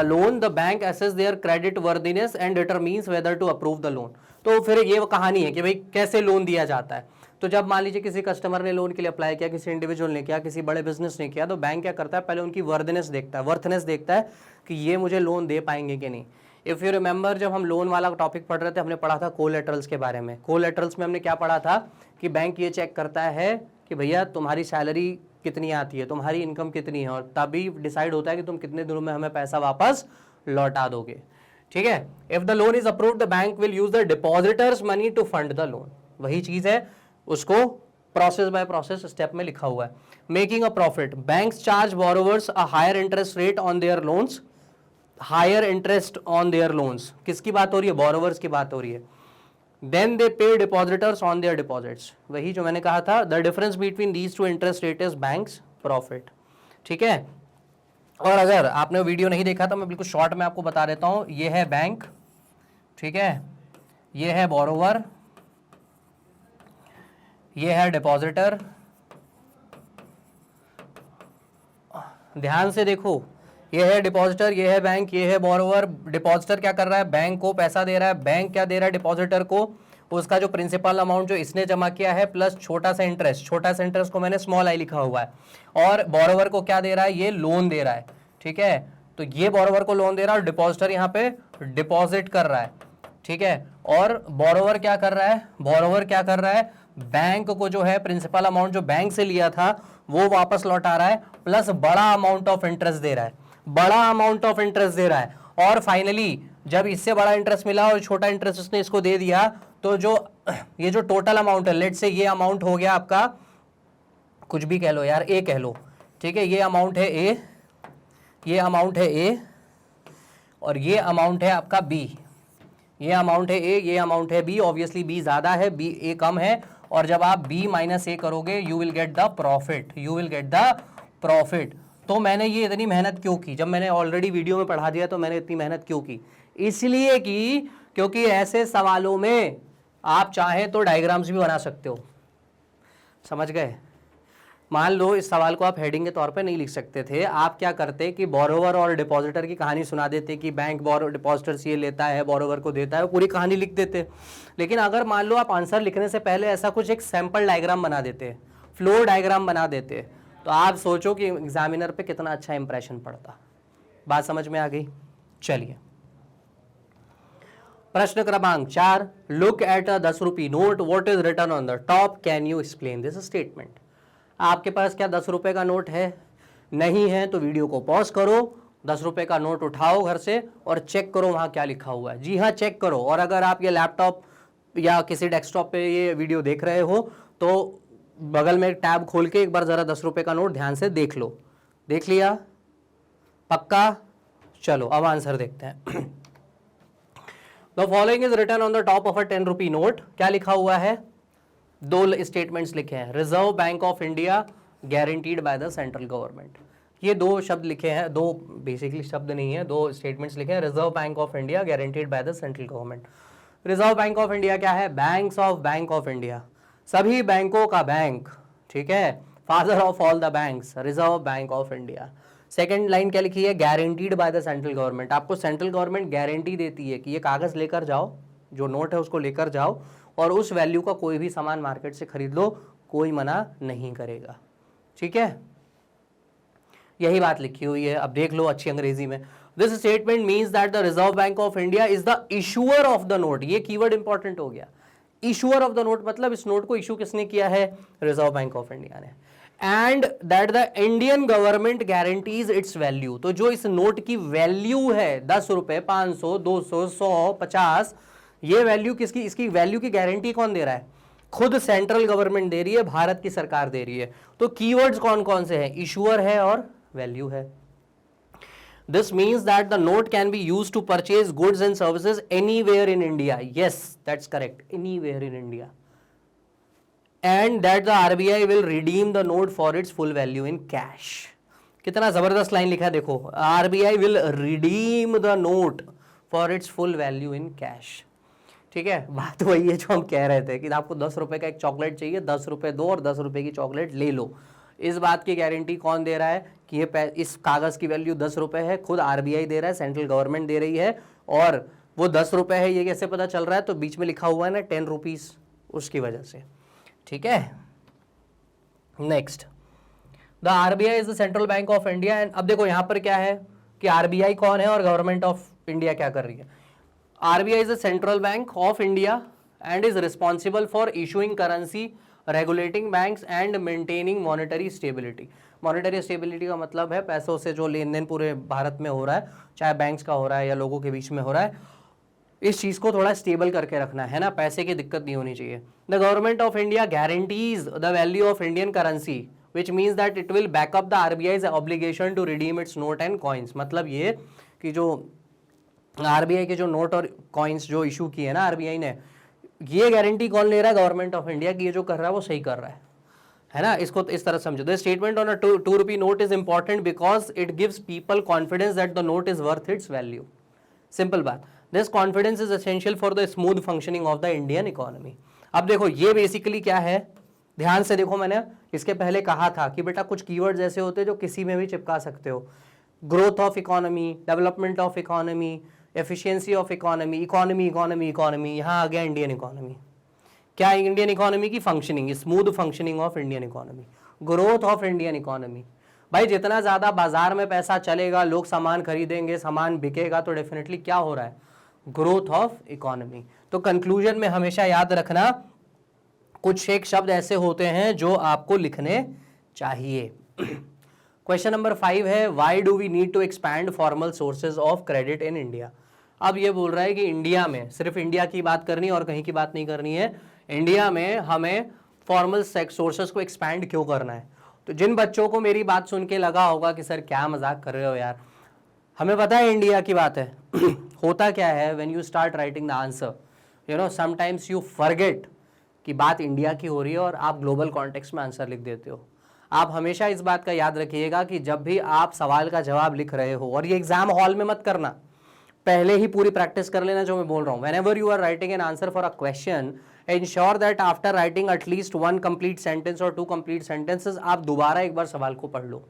loan the bank assess their credit worthiness and determines whether to approve the loan. तो फिर ये कहानी है कि भाई कैसे लोन दिया जाता है। तो जब मान लीजिए किसी कस्टमर ने लोन के लिए अप्लाई किया, किसी इंडिविजुअल ने किया, किसी बड़े बिजनेस ने किया, तो बैंक क्या करता है, पहले उनकी वर्दनेस देखता है, वर्थनेस देखता है कि ये मुझे लोन दे पाएंगे कि नहीं। इफ़ यू रिमेंबर, जब हम लोन वाला टॉपिक पढ़ रहे थे, हमने पढ़ा था कोलेटरल्स के बारे में। कोलेटरल्स में हमने क्या पढ़ा था कि बैंक ये चेक करता है कि भैया तुम्हारी सैलरी कितनी आती है, तुम्हारी इनकम कितनी है, और तभी डिसाइड होता है कि तुम कितने दिनों में हमें पैसा वापस लौटा दोगे, ठीक है। If the loan is approved the bank will use the depositors money to fund the loan. वही चीज है, उसको प्रोसेस बाय प्रोसेस स्टेप में लिखा हुआ है। Making a profit, banks charge borrowers a higher interest rate on their loans, higher interest on their loans, किसकी बात हो रही है? बोरोवर्स की बात हो रही है। देन दे पे डिपॉजिटर्स ऑन देयर डिपॉजिट्स, वही जो मैंने कहा था, the difference between these two interest rate is banks profit. ठीक है, और अगर आपने वीडियो नहीं देखा तो मैं बिल्कुल शॉर्ट में आपको बता देता हूं, ये है बैंक, ठीक है, ये है बोरोवर, ये है डिपॉजिटर, ध्यान से देखो, ये है डिपॉजिटर, ये है बैंक, ये है बोरोवर। डिपॉजिटर क्या कर रहा है? बैंक को पैसा दे रहा है। बैंक क्या दे रहा है डिपॉजिटर को? उसका जो प्रिंसिपल अमाउंट जो इसने जमा किया है प्लस छोटा सा इंटरेस्ट, छोटा सा इंटरेस्ट को मैंने स्मॉल आई लिखा हुआ है। और बोरोवर को क्या दे रहा है? ये लोन दे रहा है। ठीक है, तो ये बोरोवर को लोन दे रहा है और डिपॉजिटर यहाँ पे डिपॉजिट कर रहा है। ठीक है, और बोरोवर क्या कर रहा है? बोरोवर क्या कर रहा है? बैंक को जो है प्रिंसिपल अमाउंट जो बैंक से लिया था वो वापस लौटा रहा है, प्लस बड़ा अमाउंट ऑफ इंटरेस्ट दे रहा है, बड़ा अमाउंट ऑफ इंटरेस्ट दे रहा है। और फाइनली जब इससे बड़ा इंटरेस्ट मिला और छोटा इंटरेस्ट उसने इसको दे दिया, तो जो ये जो टोटल अमाउंट है, लेट से ये अमाउंट हो गया आपका, कुछ भी कह लो यार, ए कह लो। ठीक है, ये अमाउंट है ए, ये अमाउंट है ए, और ये अमाउंट है आपका बी। ये अमाउंट है ए, ये अमाउंट है बी। ऑब्वियसली बी ज्यादा है, बी ए कम है, और जब आप बी माइनस ए करोगे you will get the profit, you will get the profit. तो मैंने ये इतनी मेहनत क्यों की? जब मैंने ऑलरेडी वीडियो में पढ़ा दिया तो मैंने इतनी मेहनत क्यों की? इसलिए की क्योंकि ऐसे सवालों में आप चाहें तो डायग्राम्स भी बना सकते हो। समझ गए? मान लो इस सवाल को आप हेडिंग के तौर पे नहीं लिख सकते थे, आप क्या करते कि बोरोवर और डिपॉजिटर की कहानी सुना देते कि बैंक डिपॉजिटर से ये लेता है, बोरोवर को देता है, पूरी कहानी लिख देते। लेकिन अगर मान लो आप आंसर लिखने से पहले ऐसा कुछ एक सैंपल डायग्राम बना देते, फ्लो डायग्राम बना देते, तो आप सोचो कि एग्जामिनर पे कितना अच्छा इंप्रेशन पड़ता। बात समझ में आ गई? चलिए, प्रश्न क्रमांक 4, लुक एट अ 10 रुपये note, what is written on the top, can you explain this statement. आपके पास क्या 10 रुपए का नोट है? नहीं है तो वीडियो को पॉज करो, 10 रुपए का नोट उठाओ घर से और चेक करो वहां क्या लिखा हुआ है। जी हाँ, चेक करो। और अगर आप ये लैपटॉप या किसी डेस्कटॉप पे ये वीडियो देख रहे हो तो बगल में एक टैब खोल के एक बार जरा 10 रुपए का नोट ध्यान से देख लो। देख लिया? पक्का? चलो अब आंसर देखते हैं। The following is written on the top of a 10 rupee note. क्या लिखा हुआ है? दो स्टेटमेंट्स लिखे हैं, Reserve Bank of India guaranteed by the central government. ये दो शब्द लिखे हैं, दो बेसिकली शब्द नहीं है, दो स्टेटमेंट्स लिखे हैं, Reserve Bank of India guaranteed by the central government. Reserve Bank of India क्या है? बैंक ऑफ इंडिया, सभी बैंकों का बैंक। ठीक है, father of all the banks, reserve Bank of India. Second line क्या लिखी है? Guaranteed by the central government. आपको सेंट्रल गवर्नमेंट गारंटी देती है कि ये कागज लेकर जाओ, जो नोट है उसको लेकर जाओ और उस वैल्यू का कोई भी सामान मार्केट से खरीद लो, कोई मना नहीं करेगा। ठीक है, यही बात लिखी हुई है। अब देख लो अच्छी अंग्रेजी में, this statement means that the Reserve Bank of India is the issuer of the note. ये कीवर्ड इंपॉर्टेंट हो गया, इशुअर ऑफ द नोट, मतलब इस नोट को इशू किसने किया है? रिजर्व बैंक ऑफ इंडिया ने। And that the Indian government guarantees it's value. तो जो इस नोट की वैल्यू है 10 रुपए, 500, 200, 100, 50, ये वैल्यू किसकी? इसकी वैल्यू की गारंटी कौन दे रहा है? खुद सेंट्रल गवर्नमेंट दे रही है, भारत की सरकार दे रही है। तो कीवर्ड्स कौन कौन से हैं? इशुअर है और वैल्यू है। This means that the note can be used to purchase goods and services anywhere in India. Yes, that's correct, anywhere in India. And that the RBI will redeem the note for its full value in cash. कितना जबरदस्त line लिखा है देखो, RBI will redeem the note for its full value in cash. ठीक है, बात वही है जो हम कह रहे थे कि आपको 10 रुपए का एक चॉकलेट चाहिए, 10 रुपए दो और 10 रुपए की चॉकलेट ले लो। इस बात की गारंटी कौन दे रहा है कि ये इस कागज की वैल्यू 10 रुपए है? खुद आरबीआई दे रहा है, सेंट्रल गवर्नमेंट दे रही है। और वो 10 रुपए है, ये कैसे पता चल रहा है? तो बीच में लिखा हुआ है ना 10 रुपीज, उसकी वजह से। ठीक है, next, the RBI is the central bank of India. And अब देखो यहां पर क्या है कि आरबीआई कौन है और गवर्नमेंट ऑफ इंडिया क्या कर रही है। RBI is the central bank of India and is responsible for issuing currency, regulating banks and maintaining monetary stability. Monetary stability का मतलब है पैसों से जो लेन देन पूरे भारत में हो रहा है, चाहे बैंक्स का हो रहा है या लोगों के बीच में हो रहा है, इस चीज को थोड़ा स्टेबल करके रखना है ना, पैसे की दिक्कत नहीं होनी चाहिए। The Government of India guarantees the value of Indian currency which means that it will back up the RBI's obligation to redeem its note and coins. मतलब ये कि जो आरबीआई के जो नोट और कॉइन्स जो इशू किए ना आरबीआई ने, ये गारंटी कौन ले रहा है? गवर्नमेंट ऑफ इंडिया की। ये जो कर रहा है वो सही कर रहा है ना। इसको इस तरह समझो। The statement on a ₹2 note is important because it gives people confidence that the note is worth its value. Simple बात। This confidence is essential for the smooth functioning of the Indian economy. अब देखो ये basically क्या है, ध्यान से देखो, मैंने इसके पहले कहा था कि बेटा कुछ कीवर्ड्स ऐसे होते हैं जो किसी में भी चिपका सकते हो। Growth of economy, development of economy, efficiency of economy, economy economy economy, यहाँ आ गया इंडियन इकोनॉमी। क्या इंडियन इकोनॉमी की functioning, smooth functioning of Indian economy, growth of Indian economy. भाई जितना ज्यादा बाजार में पैसा चलेगा, लोग सामान खरीदेंगे, सामान बिकेगा, तो डेफिनेटली क्या हो रहा है? Growth of economy. तो कंक्लूजन में हमेशा याद रखना, कुछ एक शब्द ऐसे होते हैं जो आपको लिखने चाहिए। क्वेश्चन नंबर 5 है, why do we need to expand formal sources of credit in India. अब ये बोल रहा है कि इंडिया में, सिर्फ इंडिया की बात करनी और कहीं की बात नहीं करनी है, इंडिया में हमें फॉर्मल सोर्सेज को एक्सपैंड क्यों करना है। तो जिन बच्चों को मेरी बात सुन के लगा होगा कि सर क्या मजाक कर रहे हो यार, हमें पता है इंडिया की बात है। होता क्या है, when you start writing the answer, you know sometimes you forget कि बात इंडिया की हो रही है और आप ग्लोबल कॉन्टेक्स्ट में आंसर लिख देते हो। आप हमेशा इस बात का याद रखिएगा कि जब भी आप सवाल का जवाब लिख रहे हो, और ये एग्जाम हॉल में मत करना, पहले ही पूरी प्रैक्टिस कर लेना जो मैं बोल रहा हूँ। Whenever you are writing an answer for a question, ensure that after writing at least 1 complete sentence or 2 complete sentences, आप दोबारा एक बार सवाल को पढ़ लो।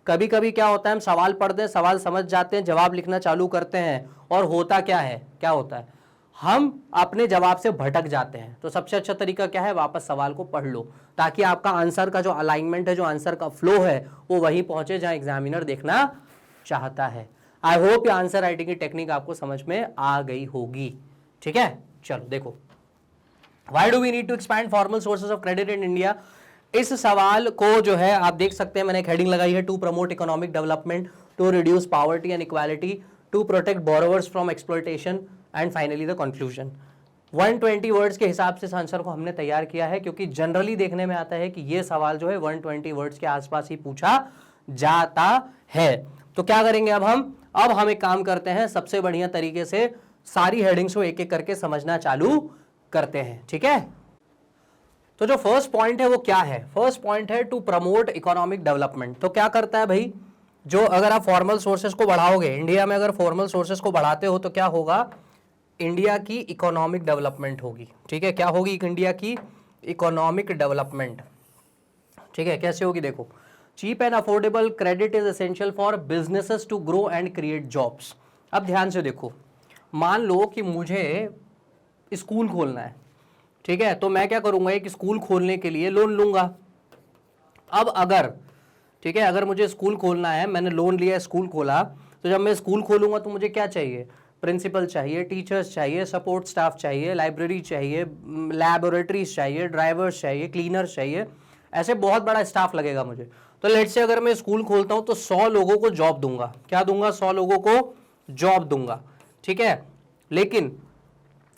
कभी कभी क्या होता है, हम सवाल पढ़ते हैं, सवाल समझ जाते हैं, जवाब लिखना चालू करते हैं, और होता क्या है, क्या होता है, हम अपने जवाब से भटक जाते हैं। तो सबसे अच्छा तरीका क्या है, वापस सवाल को पढ़ लो, ताकि आपका आंसर का जो अलाइनमेंट है, जो आंसर का फ्लो है, वो वहीं पहुंचे जहां एग्जामिनर देखना चाहता है। आई होप ये आंसर राइटिंग की टेक्निक आपको समझ में आ गई होगी। ठीक है, चलो देखो, Why do we need to expand formal sources of credit in India? इस सवाल को जो है आप देख सकते हैं, मैंने एक हेडिंग लगाई है, to promote economic development, to reduce poverty and equality, to protect borrowers from exploitation, and finally the conclusion. 120 words के हिसाब से इस आंसर को हमने तैयार किया है, क्योंकि जनरली देखने में आता है कि ये सवाल जो है 120 वर्ड्स के आसपास ही पूछा जाता है। तो क्या करेंगे अब हम एक काम करते हैं, सबसे बढ़िया तरीके से सारी हेडिंग्स को एक एक करके समझना चालू करते हैं। ठीक है, तो जो फर्स्ट पॉइंट है वो क्या है? फर्स्ट पॉइंट है टू प्रमोट इकोनॉमिक डेवलपमेंट। तो क्या करता है भाई, जो अगर आप फॉर्मल सोर्सेज को बढ़ाओगे, इंडिया में अगर फॉर्मल सोर्सेज को बढ़ाते हो तो क्या होगा, इंडिया की इकोनॉमिक डेवलपमेंट होगी। ठीक है, क्या होगी, इंडिया की इकोनॉमिक डेवलपमेंट। ठीक है, कैसे होगी, देखो, cheap and affordable credit is essential for businesses to grow and create jobs. अब ध्यान से देखो, मान लो कि मुझे स्कूल खोलना है, ठीक है, तो मैं क्या करूंगा, एक स्कूल खोलने के लिए लोन लूंगा। अब अगर, ठीक है, अगर मुझे स्कूल खोलना है, मैंने लोन लिया, स्कूल खोला, तो जब मैं स्कूल खोलूंगा तो मुझे क्या चाहिए, प्रिंसिपल चाहिए, टीचर्स चाहिए, सपोर्ट स्टाफ चाहिए, लाइब्रेरी चाहिए, लैबोरेटरीज चाहिए, ड्राइवर्स चाहिए, क्लीनर्स चाहिए, ऐसे बहुत बड़ा स्टाफ लगेगा मुझे। तो लेट्स से अगर मैं स्कूल खोलता हूं तो 100 लोगों को जॉब दूंगा। क्या दूंगा, 100 लोगों को जॉब दूंगा। ठीक है, लेकिन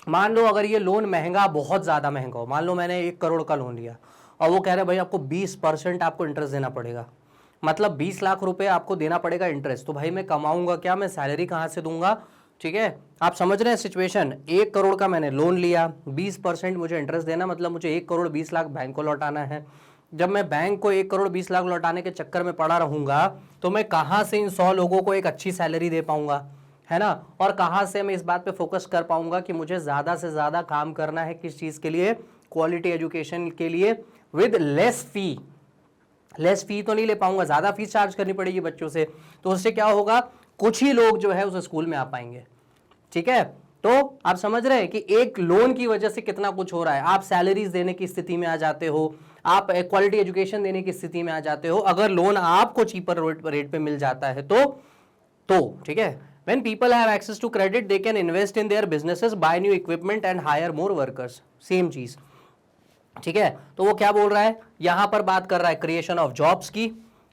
मान लो अगर ये लोन महंगा, बहुत ज्यादा महंगा हो, मान लो मैंने 1 करोड़ का लोन लिया और वो कह रहे भाई आपको 20% आपको इंटरेस्ट देना पड़ेगा, मतलब 20 लाख रुपए आपको देना पड़ेगा इंटरेस्ट। तो भाई मैं कमाऊंगा क्या, मैं सैलरी कहाँ से दूंगा। ठीक है, आप समझ रहे हैं सिचुएशन, 1 करोड़ का मैंने लोन लिया, 20% मुझे इंटरेस्ट देना, मतलब मुझे 1 करोड़ 20 लाख बैंक को लौटाना है। जब मैं बैंक को 1 करोड़ 20 लाख लौटाने के चक्कर में पड़ा रहूंगा तो मैं कहाँ से इन 100 लोगों को एक अच्छी सैलरी दे पाऊंगा, है ना, और कहाँ से मैं इस बात पे फोकस कर पाऊंगा कि मुझे ज़्यादा से ज़्यादा काम करना है, किस चीज़ के लिए, क्वालिटी एजुकेशन के लिए, विद लेस फी। लेस फी तो नहीं ले पाऊंगा, ज़्यादा फीस चार्ज करनी पड़ेगी बच्चों से, तो उससे क्या होगा, कुछ ही लोग जो है उस स्कूल में आ पाएंगे। ठीक है, तो आप समझ रहे हैं कि एक लोन की वजह से कितना कुछ हो रहा है। आप सैलरीज देने की स्थिति में आ जाते हो, आप क्वालिटी एजुकेशन देने की स्थिति में आ जाते हो, अगर लोन आपको चीपर रेट पे मिल जाता है तो ठीक है। When people have access to credit, they can invest in their businesses, buy new equipment and hire more workers. Same चीज। ठीक है, तो वो क्या बोल रहा है, यहां पर बात कर रहा है क्रिएशन ऑफ जॉब्स की।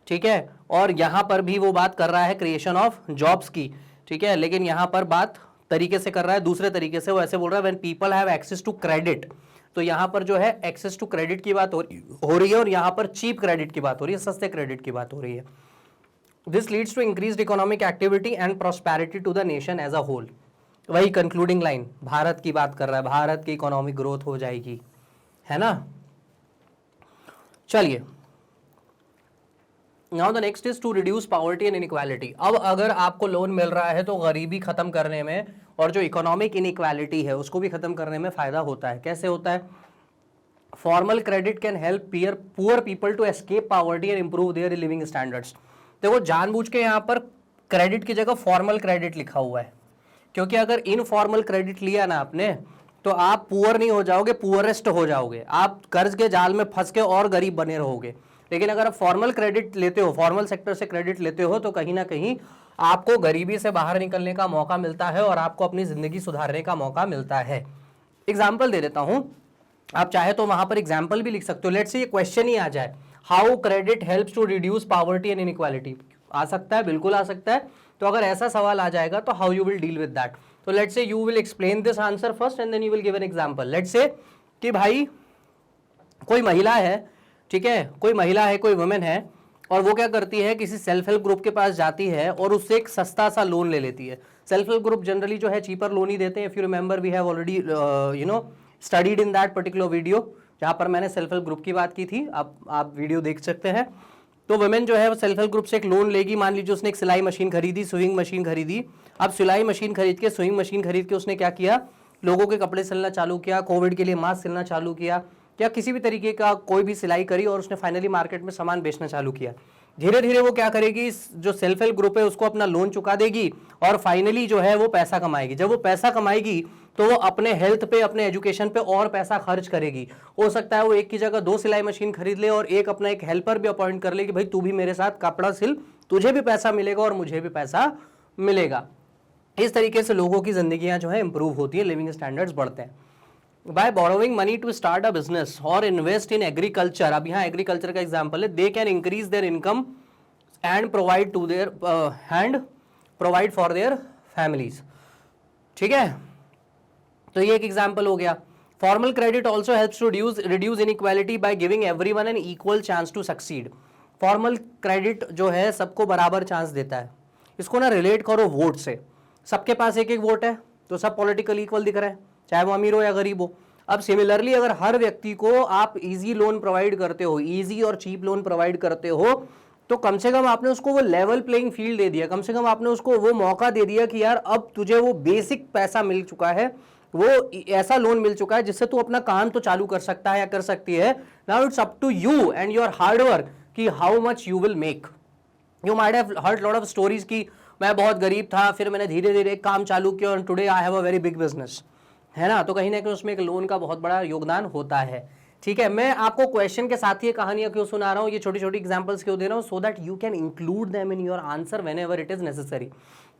ठीक है, और यहां पर भी वो बात कर रहा है क्रिएशन ऑफ जॉब्स की। ठीक है, लेकिन यहां पर बात तरीके से कर रहा है, दूसरे तरीके से वो ऐसे बोल रहा है when people have access to credit. तो यहां पर जो है एक्सेस टू क्रेडिट की बात हो रही है और यहां पर चीप क्रेडिट की बात हो रही है, सस्ते क्रेडिट की बात हो रही है। This leads to increased economic activity and prosperity to the nation as a whole. वही कंक्लूडिंग लाइन भारत की बात कर रहा है, भारत की इकोनॉमिक ग्रोथ हो जाएगी, है ना। चलिए, now the next is to reduce poverty and inequality. अब अगर आपको लोन मिल रहा है तो गरीबी खत्म करने में और जो इकोनॉमिक इनइक्वालिटी है उसको भी खत्म करने में फायदा होता है। कैसे होता है? Formal credit can help poor people to escape poverty and improve their living standards. देखो, जानबूझ के यहाँ पर क्रेडिट की जगह फॉर्मल क्रेडिट लिखा हुआ है, क्योंकि अगर इनफॉर्मल क्रेडिट लिया ना आपने तो आप पुअर नहीं हो जाओगे, पुअरेस्ट हो जाओगे, आप कर्ज के जाल में फंस के और गरीब बने रहोगे। लेकिन अगर आप फॉर्मल क्रेडिट लेते हो, फॉर्मल सेक्टर से क्रेडिट लेते हो, तो कहीं ना कहीं आपको गरीबी से बाहर निकलने का मौका मिलता है और आपको अपनी जिंदगी सुधारने का मौका मिलता है। एग्जाम्पल दे देता हूं, आप चाहे तो वहां पर एग्जाम्पल भी लिख सकते हो। लेट्स से ये क्वेश्चन ही आ जाए, how credit helps to reduce poverty and inequality. आ सकता है, बिल्कुल आ सकता है। तो अगर ऐसा सवाल आ जाएगा तो how you will deal with that. तो let's say you will explain this answer first and then you will give an example. Let's say कि भाई कोई महिला है, ठीक है, कोई महिला है, कोई वुमेन है, और वो क्या करती है, किसी सेल्फ हेल्प ग्रुप के पास जाती है और उससे एक सस्ता सा लोन ले लेती है। सेल्फ हेल्प ग्रुप जनरली जो है चीपर लोन ही देते हैं। If you remember, we have already studied in that particular video जहां पर मैंने सेल्फ हेल्प ग्रुप की बात की थी, आप वीडियो देख सकते हैं। तो वुमेन जो है वो सेल्फ हेल्प ग्रुप से एक लोन लेगी। मान लीजिए उसने एक सिलाई मशीन खरीदी, सुइंग मशीन खरीदी। अब सिलाई मशीन खरीद के, सुइंग मशीन खरीद के उसने क्या किया, लोगों के कपड़े सिलना चालू किया, कोविड के लिए मास्क सिलना चालू किया, या किसी भी तरीके का कोई भी सिलाई करी और उसने फाइनली मार्केट में सामान बेचना चालू किया। धीरे धीरे वो क्या करेगी, जो सेल्फ हेल्प ग्रुप है उसको अपना लोन चुका देगी और फाइनली जो है वो पैसा कमाएगी। जब वो पैसा कमाएगी तो वो अपने हेल्थ पे, अपने एजुकेशन पे और पैसा खर्च करेगी। हो सकता है वो एक की जगह 2 सिलाई मशीन खरीद ले और एक अपना एक हेल्पर भी अपॉइंट कर ले कि भाई तू भी मेरे साथ कपड़ा सिल, तुझे भी पैसा मिलेगा और मुझे भी पैसा मिलेगा। इस तरीके से लोगों की जिंदगियां जो है इंप्रूव होती है, लिविंग स्टैंडर्ड्स बढ़ते हैं। By borrowing money to start a business और इन्वेस्ट इन एग्रीकल्चर, अब यहाँ एग्रीकल्चर का एग्जांपल है, they can increase their income and provide to their provide for their families. ठीक है, तो ये एक एग्जांपल हो गया। Formal credit also helps to reduce inequality by giving everyone an equal chance to succeed. Formal credit जो है सबको बराबर चांस देता है। इसको ना रिलेट करो वोट से, सबके पास एक एक वोट है तो सब पॉलिटिकल इक्वल दिख रहे हैं, चाहे वो अमीर हो या गरीब हो। अब सिमिलरली अगर हर व्यक्ति को आप इजी लोन प्रोवाइड करते हो, इजी और चीप लोन प्रोवाइड करते हो, तो कम से कम आपने उसको वो लेवल प्लेइंग फील्ड दे दिया, कम से कम आपने उसको वो मौका दे दिया कि यार अब तुझे वो बेसिक पैसा मिल चुका है, वो ऐसा लोन मिल चुका है जिससे तू अपना काम तो चालू कर सकता है या कर सकती है। Now it's up to you and your hard work कि how much you will make. You might have heard lot of stories की मैं बहुत गरीब था, फिर मैंने धीरे धीरे एक काम चालू किया और today I have a very big business, है ना। तो कहीं ना कहीं उसमें एक लोन का बहुत बड़ा योगदान होता है। ठीक है, मैं आपको क्वेश्चन के साथ ये कहानियां क्यों सुना रहा हूँ, ये छोटी छोटी एग्जांपल्स क्यों दे रहा हूँ, so that you can include them in your answer whenever it is necessary.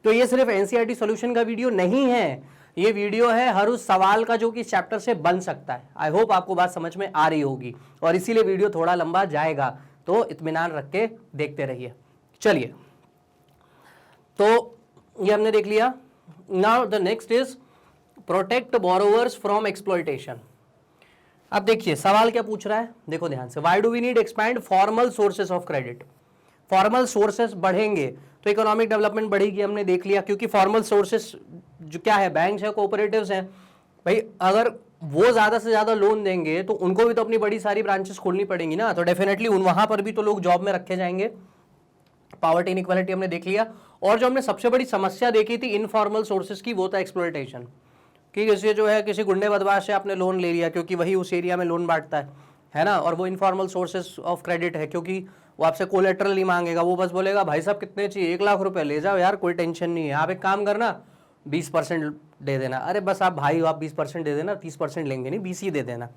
तो ये सिर्फ एनसीईआरटी सॉल्यूशन का वीडियो नहीं है, ये वीडियो है हर उस सवाल का जो कि इस चैप्टर से बन सकता है। आई होप आपको बात समझ में आ रही होगी और इसीलिए वीडियो थोड़ा लंबा जाएगा, तो इत्मीनान रख के देखते रहिए। चलिए, तो ये हमने देख लिया। Now the next is protect borrowers from exploitation. अब देखिए सवाल क्या पूछ रहा है, देखो ध्यान से। Why do we need expand formal sources of credit. Formal sources बढ़ेंगे तो इकोनॉमिक डेवलपमेंट बढ़ेगी, हमने देख लिया। क्योंकि फॉर्मल सोर्सेस जो क्या है, बैंक्स है, कोऑपरेटिव्स हैं, भाई अगर वो ज्यादा से ज्यादा लोन देंगे तो उनको भी तो अपनी बड़ी सारी ब्रांचेस खोलनी पड़ेंगी ना, तो डेफिनेटली वहां पर भी तो लोग जॉब में रखे जाएंगे। पॉवर्टी इनइक्वालिटी हमने देख लिया। और जो हमने सबसे बड़ी समस्या देखी थी इनफॉर्मल सोर्सेज की, वो था एक्सप्लॉयटेशन, कि किसी जो है किसी गुंडे बदमाश से आपने लोन ले लिया क्योंकि वही उस एरिया में लोन बांटता है ना, और वो इनफॉर्मल सोर्सेज ऑफ क्रेडिट है क्योंकि वो आपसे कोलेटरल नहीं मांगेगा, वो बस बोलेगा भाई साहब कितने चाहिए, 1 लाख रुपए ले जाओ यार, कोई टेंशन नहीं है, आप एक काम करना 20% दे देना। अरे बस आप भाई आप 20% दे देना, 30% लेंगे नहीं, 20 ही दे देना।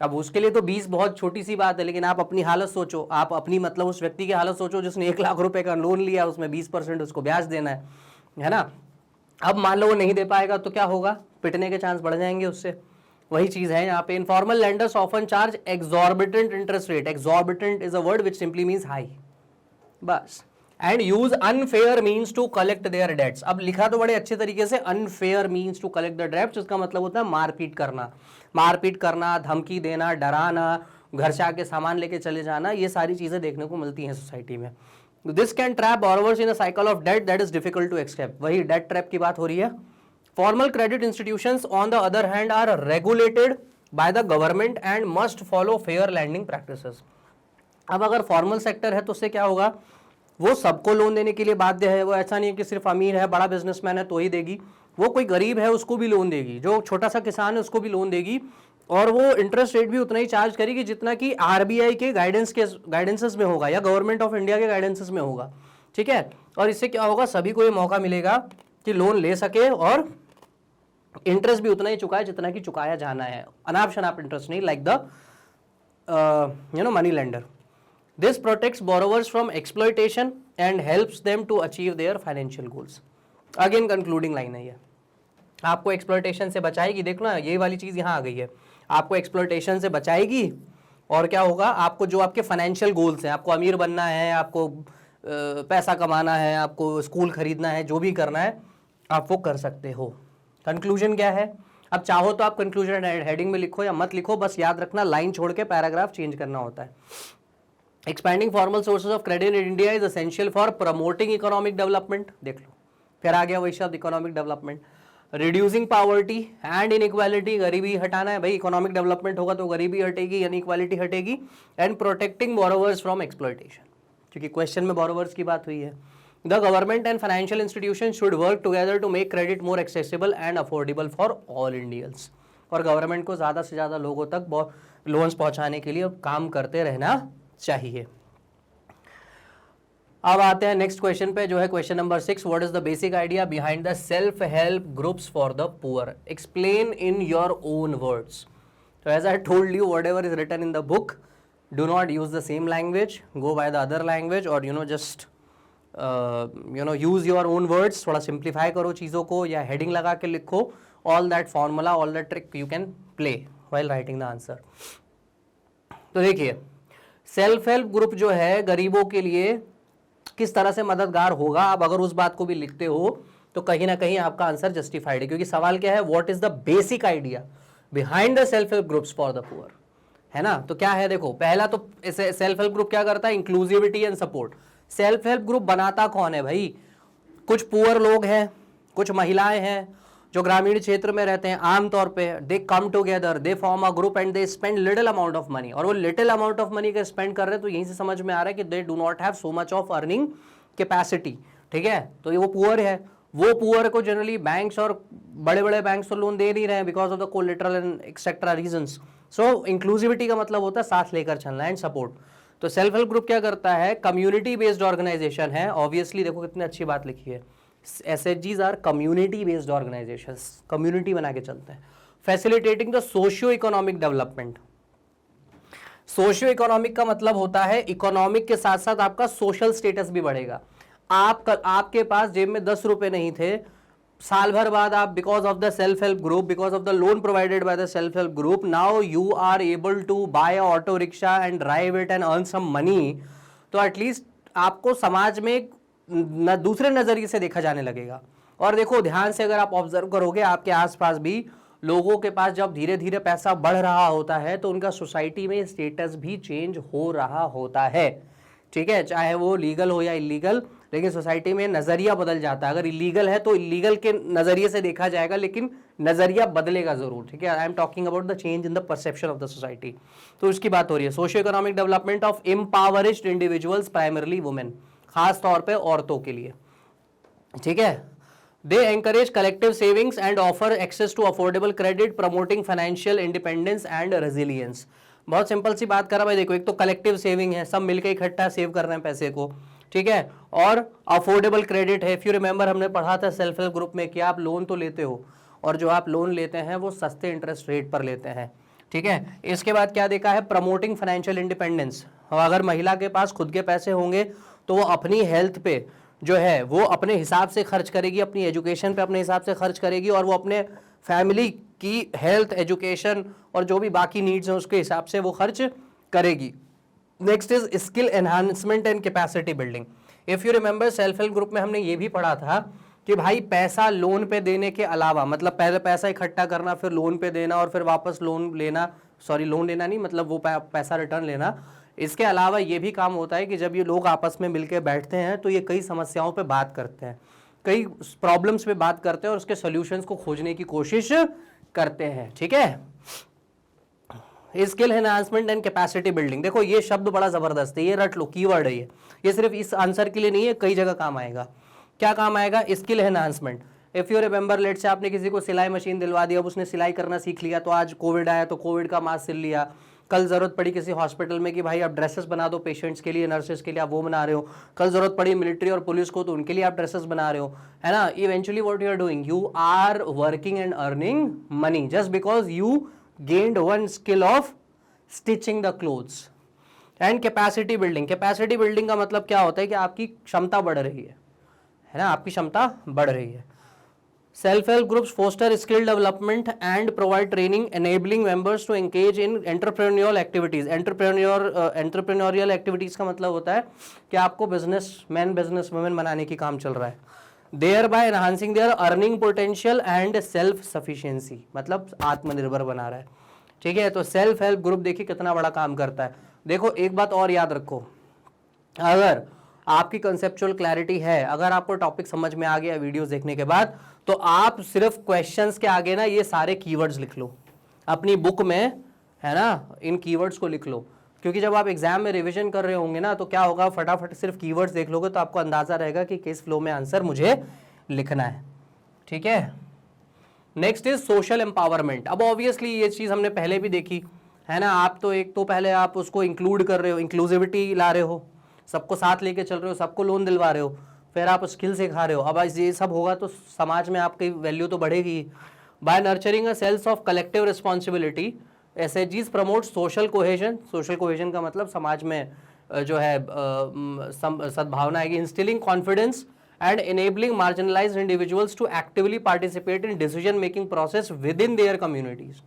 अब उसके लिए तो 20 बहुत छोटी सी बात है, लेकिन आप अपनी हालत सोचो, आप अपनी मतलब उस व्यक्ति की हालत सोचो जिसने 1 लाख रुपए का लोन लिया, उसमें 20% उसको ब्याज देना है ना। अब मान लो वो नहीं दे पाएगा तो क्या होगा, पिटने के चांस बढ़ जाएंगे उससे। वही चीज है यहाँ पे। Informal lenders often charge exorbitant interest rate. Exorbitant is a word which simply means high, बस। And use unfair means to collect their debts. अब लिखा तो बड़े अच्छे तरीके से, unfair means to collect the debts, इसका मतलब होता है मारपीट करना, धमकी देना, डराना, घर से आके सामान लेके चले जाना, ये सारी चीजें देखने को मिलती हैं सोसाइटी में। This can trap borrowers in a cycle of debt that is difficult to escape. वही डेट ट्रैप की बात हो रही है। Formal credit institutions on the other hand are regulated by the government and must follow fair lending practices. अब अगर formal sector है तो उससे क्या होगा, वो सबको लोन देने के लिए बाध्य है। वो ऐसा नहीं है कि सिर्फ अमीर है, बड़ा बिजनेसमैन है तो ही देगी, वो कोई गरीब है उसको भी लोन देगी, जो छोटा सा किसान है उसको भी लोन देगी, और वो इंटरेस्ट रेट भी उतना ही चार्ज करेगी जितना कि आरबीआई के गाइडेंसेस में होगा या गवर्नमेंट ऑफ इंडिया के गाइडेंसेस में होगा। ठीक है, और इससे क्या होगा, सभी को ये मौका मिलेगा कि लोन ले सके और इंटरेस्ट भी उतना ही चुकाए जितना कि चुकाया जाना है, अनाप शनाप इंटरेस्ट नहीं, like the money lender. This protects borrowers from exploitation and helps them to achieve their financial goals. Again concluding line है ये, आपको exploitation से बचाएगी। देखो ना, ये वाली चीज़ यहाँ आ गई है, आपको exploitation से बचाएगी और क्या होगा, आपको जो आपके फाइनेंशियल गोल्स हैं, आपको अमीर बनना है, आपको पैसा कमाना है, आपको स्कूल खरीदना है, जो भी करना है आप वो कर सकते हो। कंक्लूजन क्या है, अब चाहो तो आप कंक्लूजन हेडिंग में लिखो या मत लिखो, बस याद रखना लाइन छोड़ के पैराग्राफ चेंज करना होता है। Expanding formal sources of credit in India is essential for promoting economic development। देख लो, फिर आ गया वही शब्द economic development. Reducing poverty and inequality, गरीबी हटाना है भाई, इकोनॉमिक डेवलपमेंट होगा तो गरीबी हटेगी, इनइक्वालिटी हटेगी। And protecting borrowers from exploitation, क्योंकि क्वेश्चन में borrowers की बात हुई है। The government and financial institutions should work together to make credit more accessible and affordable for all Indians। और गवर्नमेंट को ज़्यादा से ज़्यादा लोगों तक लोन्स पहुँचाने के लिए काम करते रहना चाहिए। अब आते हैं नेक्स्ट क्वेश्चन पे, जो है question number 6। What is the basic idea behind the self help groups for the poor, explain in your own words. तो as I told you, whatever is written in the book, do not use the same language, go by the other language, और just use your own words. थोड़ा simplify करो चीज़ों को या heading लगा के लिखो। All that formula, all that trick you can play while writing the answer. तो देखिए, सेल्फ हेल्प ग्रुप जो है गरीबों के लिए किस तरह से मददगार होगा, अब अगर उस बात को भी लिखते हो तो कहीं ना कहीं आपका आंसर जस्टिफाइड है, क्योंकि सवाल क्या है, what is the basic idea behind the self help groups for the poor, है ना। तो क्या है, देखो, पहला तो सेल्फ हेल्प ग्रुप क्या करता है, inclusivity and support. Self help group बनाता कौन है भाई, कुछ पुअर लोग हैं, कुछ महिलाएं हैं जो ग्रामीण क्षेत्र में रहते हैं। आमतौर पे they come together, they form a group and they spend little amount of money, और वो लिटिल अमाउंट ऑफ मनी का स्पेंड कर रहे हैं तो यहीं से समझ में आ रहा है कि they do not have so much of earning capacity. ठीक है, तो ये वो पुअर है। वो पुअर को जनरली बैंक्स और बड़े बड़े बैंक्स तो लोन दे नहीं रहे हैं because of the collateral and etcetera reasons. So inclusivity का मतलब होता है साथ लेकर चलना एंड सपोर्ट। तो सेल्फ हेल्प ग्रुप क्या करता है, कम्युनिटी बेस्ड ऑर्गेनाइजेशन है। ऑब्वियसली देखो कितनी अच्छी बात लिखी है, SHGs are community based organizations, community बना के चलते हैं। Facilitating the socio economic development. Socio economic का मतलब होता है इकोनॉमिक के साथ साथ आपका सोशल स्टेटस भी बढ़ेगा। आपके पास जेब में 10 रुपए नहीं थे, साल भर बाद आप because of the self help group, because of the loan provided by the self help group, now you are able to buy auto rickshaw and drive it and earn some money. तो at least आपको समाज में दूसरे नजरिए से देखा जाने लगेगा। और देखो ध्यान से अगर आप ऑब्जर्व करोगे, आपके आसपास भी लोगों के पास जब धीरे धीरे पैसा बढ़ रहा होता है तो उनका सोसाइटी में स्टेटस भी चेंज हो रहा होता है। ठीक है, चाहे वो लीगल हो या इलीगल, लेकिन सोसाइटी में नजरिया बदल जाता है। अगर इलीगल है तो इलीगल के नजरिए से देखा जाएगा, लेकिन नजरिया बदलेगा जरूर। ठीक है, I am talking about the change in the perception of the society. तो उसकी बात हो रही है। Socio economic development of empowered individuals, primarily women, खास तौर पे औरतों के लिए। ठीक है, they encourage collective savings and offer access to affordable credit, promoting financial independence and resilience. बहुत सिंपल सी बात करा भाई, देखो एक तो कलेक्टिव सेविंग है, सब मिलकर इकट्ठा सेव कर रहे हैं पैसे को। ठीक है, और अफोर्डेबल क्रेडिट है। इफ यू रिमेंबर, हमने पढ़ा था सेल्फ हेल्प ग्रुप में कि आप लोन तो लेते हो और जो आप लोन लेते हैं वो सस्ते इंटरेस्ट रेट पर लेते हैं। ठीक है, इसके बाद क्या देखा है, प्रमोटिंग फाइनेंशियल इंडिपेंडेंस। अगर महिला के पास खुद के पैसे होंगे तो वो अपनी हेल्थ पे जो है वो अपने हिसाब से खर्च करेगी, अपनी एजुकेशन पे अपने हिसाब से खर्च करेगी, और वो अपने फैमिली की हेल्थ, एजुकेशन और जो भी बाकी नीड्स हैं उसके हिसाब से वो खर्च करेगी। Next is skill enhancement and capacity building. If you remember self help group में हमने ये भी पढ़ा था कि भाई पैसा लोन पे देने के अलावा, मतलब पहले पैसा इकट्ठा करना, फिर लोन पे देना और फिर वापस लोन लेना, सॉरी लोन लेना नहीं, मतलब वो पैसा रिटर्न लेना। इसके अलावा ये भी काम होता है कि जब ये लोग आपस में मिलकर बैठते हैं तो ये कई समस्याओं पे बात करते हैं, कई प्रॉब्लम्स पे बात करते हैं और उसके सॉल्यूशंस को खोजने की कोशिश करते हैं। ठीक है, skill enhancement and capacity building, देखो ये शब्द बड़ा जबरदस्त है, ये रट लो, कीवर्ड है ये सिर्फ इस आंसर के लिए नहीं है, कई जगह काम आएगा। क्या काम आएगा? Skill enhancement. If you remember, late से आपने किसी को सिलाई मशीन दिलवा दी, अब उसने सिलाई करना सीख लिया, तो आज कोविड आया तो कोविड का मास्क सिल लिया, कल जरूरत पड़ी किसी हॉस्पिटल में कि भाई आप ड्रेसेस बना दो पेशेंट्स के लिए, नर्सेस के लिए, आप वो बना रहे हो, कल जरूरत पड़ी मिलिट्री और पुलिस को तो उनके लिए आप ड्रेसेस बना रहे हो, है ना। Eventually what you are doing, you are working and earning money just because you gained one skill of stitching the clothes. And capacity building, capacity building का मतलब क्या होता है कि आपकी क्षमता बढ़ रही है ना, आपकी क्षमता बढ़ रही है। Self help groups foster skill development and provide training enabling members to engage in entrepreneurial activities. Entrepreneurial activities का मतलब होता है कि आपको बिजनेसमैन बिजनेस वुमेन बनाने की काम चल रहा है, thereby enhancing their earning potential and self sufficiency, मतलब आत्मनिर्भर बना रहा है। ठीक है, तो सेल्फ हेल्प ग्रुप देखिए कितना बड़ा काम करता है। देखो एक बात और याद रखो, अगर आपकी कंसेप्चुअल क्लैरिटी है, अगर आपको टॉपिक समझ में आ गया वीडियोस देखने के बाद, तो आप सिर्फ क्वेश्चंस के आगे ना ये सारे कीवर्ड्स लिख लो अपनी बुक में, है ना, इन कीवर्ड्स को लिख लो, क्योंकि जब आप एग्जाम में रिवीजन कर रहे होंगे ना तो क्या होगा, फटाफट सिर्फ कीवर्ड्स देख लोगे तो आपको अंदाजा रहेगा कि किस फ्लो में आंसर मुझे लिखना है। ठीक है, नेक्स्ट इज सोशल एम्पावरमेंट। अब ऑब्वियसली ये चीज हमने पहले भी देखी है ना, आप तो एक तो पहले आप उसको इंक्लूड कर रहे हो, इंक्लूसिविटी ला रहे हो, सबको साथ लेके चल रहे हो, सबको लोन दिलवा रहे हो, फिर आप स्किल सिखा रहे हो। अब ये सब होगा तो समाज में आपकी वैल्यू तो बढ़ेगी। By nurturing a sense of collective responsibility, एसएचजीज promote social cohesion. Social cohesion का मतलब समाज में जो है सद्भावना आएगी। Instilling confidence and enabling marginalised individuals to actively participate in decision making process within their communities.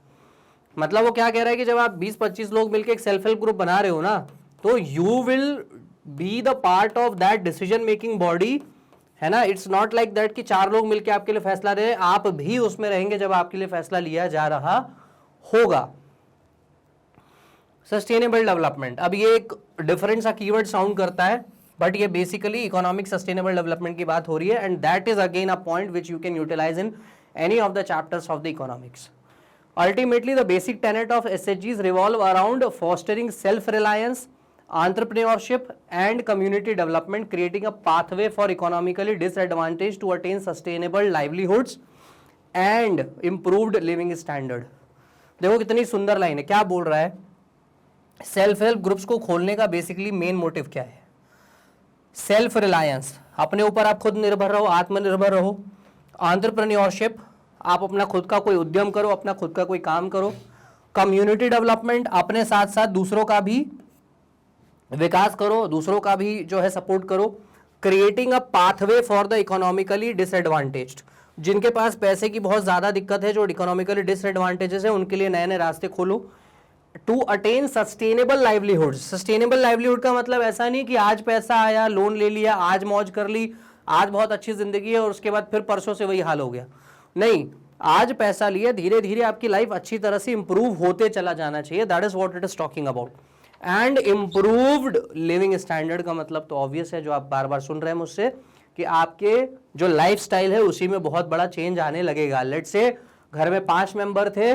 मतलब वो क्या कह रहा है कि जब आप 20-25 लोग मिलकर एक सेल्फ हेल्प ग्रुप बना रहे हो ना, तो you will be the part of that decision making body, है ना। इट्स नॉट लाइक दैट कि 4 लोग मिलकर आपके लिए फैसला दे, आप भी उसमें रहेंगे जब आपके लिए फैसला लिया जा रहा होगा। सस्टेनेबल डेवलपमेंट, अब ये एक डिफरेंट सा कीवर्ड साउंड करता है, बट ये बेसिकली इकोनॉमिक सस्टेनेबल डेवलपमेंट की बात हो रही है, and that is again a point which you can utilise in any of the chapters of the economics. Ultimately, the basic tenet of SHGs revolve around fostering self-reliance, entrepreneurship and community development, creating a pathway for economically disadvantaged to attain sustainable livelihoods and improved living standard. देखो कितनी सुंदर line है, क्या बोल रहा है, self help groups को खोलने का बेसिकली मेन मोटिव क्या है, सेल्फ रिलायंस, अपने ऊपर आप खुद निर्भर रहो, आत्मनिर्भर रहो, एंटरप्रेन्योरशिप, आप अपना खुद का कोई उद्यम करो, अपना खुद का कोई काम करो, कम्युनिटी डेवलपमेंट, अपने साथ साथ दूसरों का भी विकास करो, दूसरों का भी जो है सपोर्ट करो, creating a pathway for the economically disadvantaged, जिनके पास पैसे की बहुत ज्यादा दिक्कत है, जो इकोनॉमिकली डिसएडवांटेजेस है, उनके लिए नए नए रास्ते खोलो, to attain sustainable livelihood. Sustainable livelihood का मतलब ऐसा नहीं कि आज पैसा आया, लोन ले लिया, आज मौज कर ली, आज बहुत अच्छी जिंदगी है और उसके बाद फिर परसों से वही हाल हो गया, नहीं, आज पैसा लिया, धीरे धीरे आपकी लाइफ अच्छी तरह से इंप्रूव होते चला जाना चाहिए, that is what it is talking about. And improved living standard का मतलब तो ऑब्वियस है, जो आप बार बार सुन रहे हैं मुझसे, कि आपके जो लाइफ स्टाइल है उसी में बहुत बड़ा चेंज आने लगेगा। लेट से घर में 5 मेंबर थे,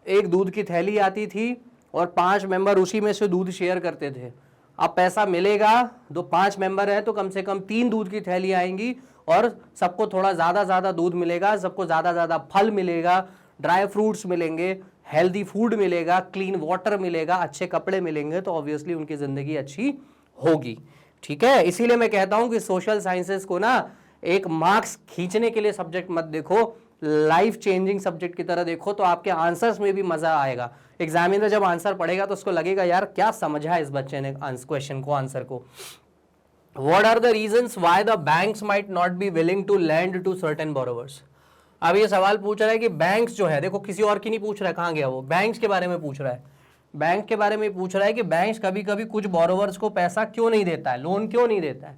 एक दूध की थैली आती थी और 5 मेंबर उसी में से दूध शेयर करते थे। अब पैसा मिलेगा, 5 मेंबर है तो कम से कम 3 दूध की थैली आएंगी और सबको थोड़ा ज़्यादा दूध मिलेगा, सबको ज़्यादा फल मिलेगा, ड्राई फ्रूट्स मिलेंगे, हेल्दी फूड मिलेगा, क्लीन वाटर मिलेगा, अच्छे कपड़े मिलेंगे, तो ऑब्वियसली उनकी ज़िंदगी अच्छी होगी। ठीक है, इसीलिए मैं कहता हूं कि सोशल साइंसेस को ना एक मार्क्स खींचने के लिए सब्जेक्ट मत देखो, लाइफ चेंजिंग सब्जेक्ट की तरह देखो, तो आपके आंसर्स में भी मजा आएगा। एग्जामिनर जब आंसर पढ़ेगा तो उसको लगेगा यार क्या समझा इस बच्चे ने क्वेश्चन को, आंसर को। What are the reasons why the banks might not be willing to lend to certain borrowers? अब ये सवाल पूछ रहा है कि बैंक्स जो है, देखो किसी और की नहीं पूछ रहा है, कहाँ गया वो, बैंक्स के बारे में पूछ रहा है। बैंक के बारे में पूछ रहा है कि बैंक्स कभी कभी कुछ बोरोवर्स को पैसा क्यों नहीं देता है, लोन क्यों नहीं देता है।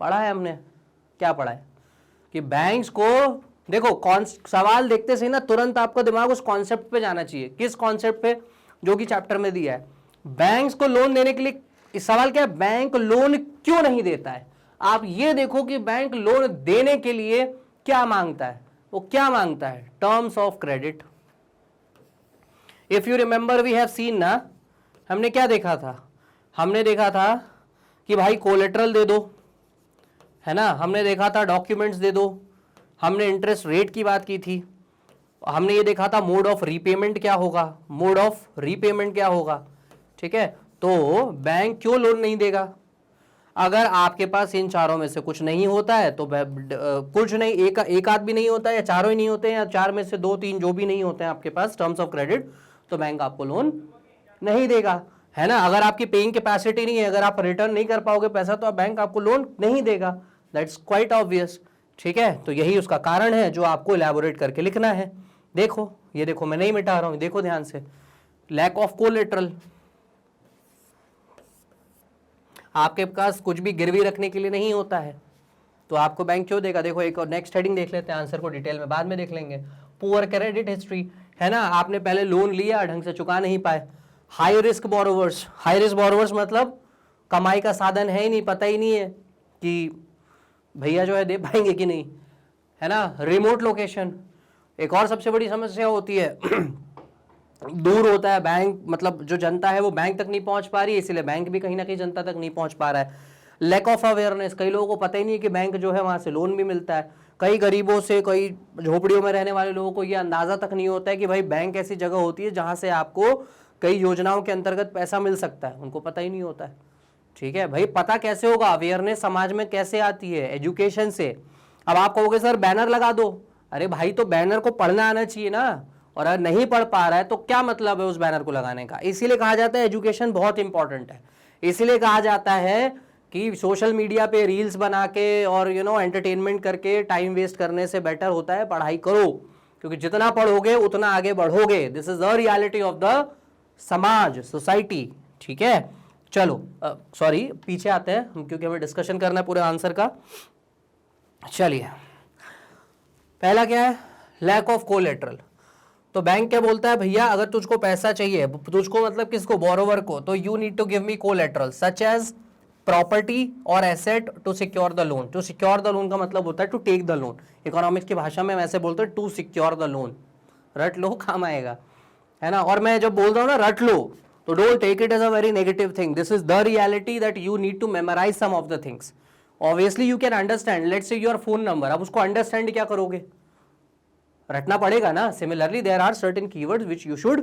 पढ़ा है हमने, क्या पढ़ा है कि बैंक्स को, देखो कौन सवाल देखते से ना तुरंत आपका दिमाग उस कॉन्सेप्ट पे जाना चाहिए। किस कॉन्सेप्ट पे? जो कि चैप्टर में दिया है। बैंक्स को लोन देने के लिए, इस सवाल क्या है, बैंक लोन क्यों नहीं देता है। आप ये देखो कि बैंक लोन देने के लिए क्या मांगता है। वो क्या मांगता है? Terms of credit. If you remember we have seen ना, हमने क्या देखा था? हमने देखा था कि भाई कोलेटरल दे दो, है ना, हमने देखा था डॉक्यूमेंट्स दे दो, हमने इंटरेस्ट रेट की बात की थी, हमने ये देखा था मोड ऑफ रीपेमेंट क्या होगा, मोड ऑफ रीपेमेंट क्या होगा। ठीक है, तो बैंक क्यों लोन नहीं देगा? अगर आपके पास इन चारों में से कुछ नहीं होता है तो कुछ नहीं, एक आध भी नहीं होता है, या चारों ही नहीं होते हैं, या चार में से दो तीन जो भी नहीं होते हैं आपके पास टर्म्स ऑफ क्रेडिट, तो बैंक आपको लोन नहीं देगा, है ना। अगर आपकी पेइंग कैपेसिटी नहीं है, अगर आप रिटर्न नहीं कर पाओगे पैसा, तो बैंक आपको लोन नहीं देगा। That's quite obvious. ठीक है, तो यही उसका कारण है जो आपको इलैबोरेट करके लिखना है। देखो, ये देखो, मैं नहीं मिटा रहा हूं, देखो ध्यान से, लैक ऑफ कोलेटरल। आपके पास कुछ भी गिरवी रखने के लिए नहीं होता है, तो आपको बैंक क्यों देगा? देखो, एक और नेक्स्ट हेडिंग देख लेते हैं, आंसर को डिटेल में बाद में देख लेंगे। पुअर क्रेडिट हिस्ट्री, है ना, आपने पहले लोन लिया, ढंग से चुका नहीं पाए। High risk borrowers, high risk borrowers मतलब कमाई का साधन है ही नहीं, पता ही नहीं है कि भैया जो है दे पाएंगे कि नहीं, है ना। रिमोट लोकेशन, एक और सबसे बड़ी समस्या होती है दूर होता है बैंक, मतलब जो जनता है वो बैंक तक नहीं पहुंच पा रही है, इसलिए बैंक भी कहीं ना कहीं जनता तक नहीं पहुंच पा रहा है। लैक ऑफ अवेयरनेस, कई लोगों को पता ही नहीं है कि बैंक जो है वहां से लोन भी मिलता है। कई गरीबों से, कई झोपड़ियों में रहने वाले लोगों को ये अंदाजा तक नहीं होता है कि भाई बैंक ऐसी जगह होती है जहां से आपको कई योजनाओं के अंतर्गत पैसा मिल सकता है, उनको पता ही नहीं होता है। ठीक है भाई, पता कैसे होगा? अवेयरनेस समाज में कैसे आती है? एजुकेशन से। अब आप कहोगे सर बैनर लगा दो, अरे भाई तो बैनर को पढ़ना आना चाहिए ना, और अगर नहीं पढ़ पा रहा है तो क्या मतलब है उस बैनर को लगाने का? इसीलिए कहा जाता है एजुकेशन बहुत इंपॉर्टेंट है। इसीलिए कहा जाता है कि सोशल मीडिया पे रील्स बना के और एंटरटेनमेंट करके टाइम वेस्ट करने से बेटर होता है पढ़ाई करो, क्योंकि जितना पढ़ोगे उतना आगे बढ़ोगे। This is the reality of the समाज, सोसाइटी। ठीक है, चलो सॉरी पीछे आते हैं हम, क्योंकि हमें डिस्कशन करना है पूरे आंसर का। चलिए, पहला क्या है? Lack of collateral. तो बैंक क्या बोलता है, भैया अगर तुझको पैसा चाहिए, तुझको मतलब किसको? बोरोवर को, तो you need to give me collateral such as property और asset to secure the loan. To secure the loan का मतलब होता है to take the loan. Economics की भाषा में वैसे बोलते हैं टू सिक्योर द लोन। रट लो, काम आएगा, है ना। और मैं जब बोल रहा हूँ ना रट लो, तो don't take it as a very negative thing. This is the reality that you need to memorise some of the things. Obviously you can understand, let's say your phone number, अब उसको अंडरस्टैंड क्या करोगे? रटना पड़ेगा ना। Similarly there are certain keywords which you should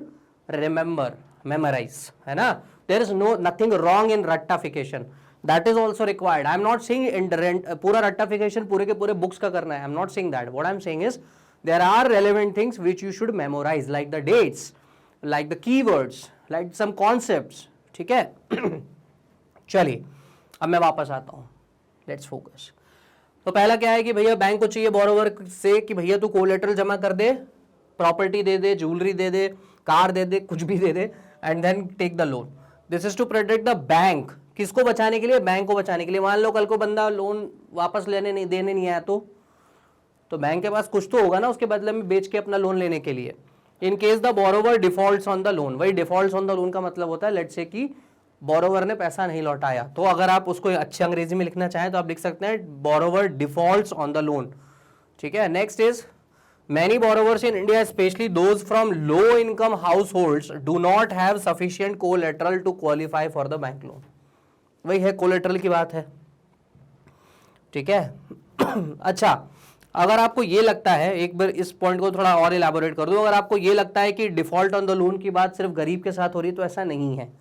remember, memorise, है ना। There is no nothing wrong in रट्टाफिकेशन, that is also required. I am not saying पूरा रट्टाफिकेशन पूरे के पूरे बुक्स का करना है, I am not saying that. What I am saying is there are relevant things which you should memorise, like the dates, like the keywords, like some concepts. ठीक है चलिए, अब मैं वापस आता हूं, लेट्स फोकस। तो पहला क्या है कि भैया बैंक को चाहिए बोरोवर से कि भैया तू कोलेटरल जमा कर दे, प्रॉपर्टी दे दे, ज्वेलरी दे दे, कार दे दे, कुछ भी दे दे, and then take the loan. This is to protect the bank. किसको बचाने के लिए? बैंक को बचाने के लिए। मान लो कल को बंदा लोन वापस देने नहीं आया, तो बैंक के पास कुछ तो होगा ना उसके बदले में बेच के अपना लोन लेने के लिए। In case the borrower defaults on the loan, वही डिफॉल्ट्स ऑन द लोन का मतलब होता है लेट्स से कि बोरोवर ने पैसा नहीं लौटाया, तो अगर आप उसको अच्छी अंग्रेजी में लिखना चाहें तो आप लिख सकते हैं borrower defaults on the loan. ठीक है, next is many borrowers in India specially those from low income households do not have sufficient collateral to qualify for the bank loan. वही है, कोलेटरल की बात है। ठीक है अच्छा, अगर आपको ये लगता है, एक बार इस पॉइंट को थोड़ा और इलैबोरेट कर दो, अगर आपको ये लगता है कि डिफॉल्ट ऑन द लोन की बात सिर्फ गरीब के साथ हो रही है, तो ऐसा नहीं है।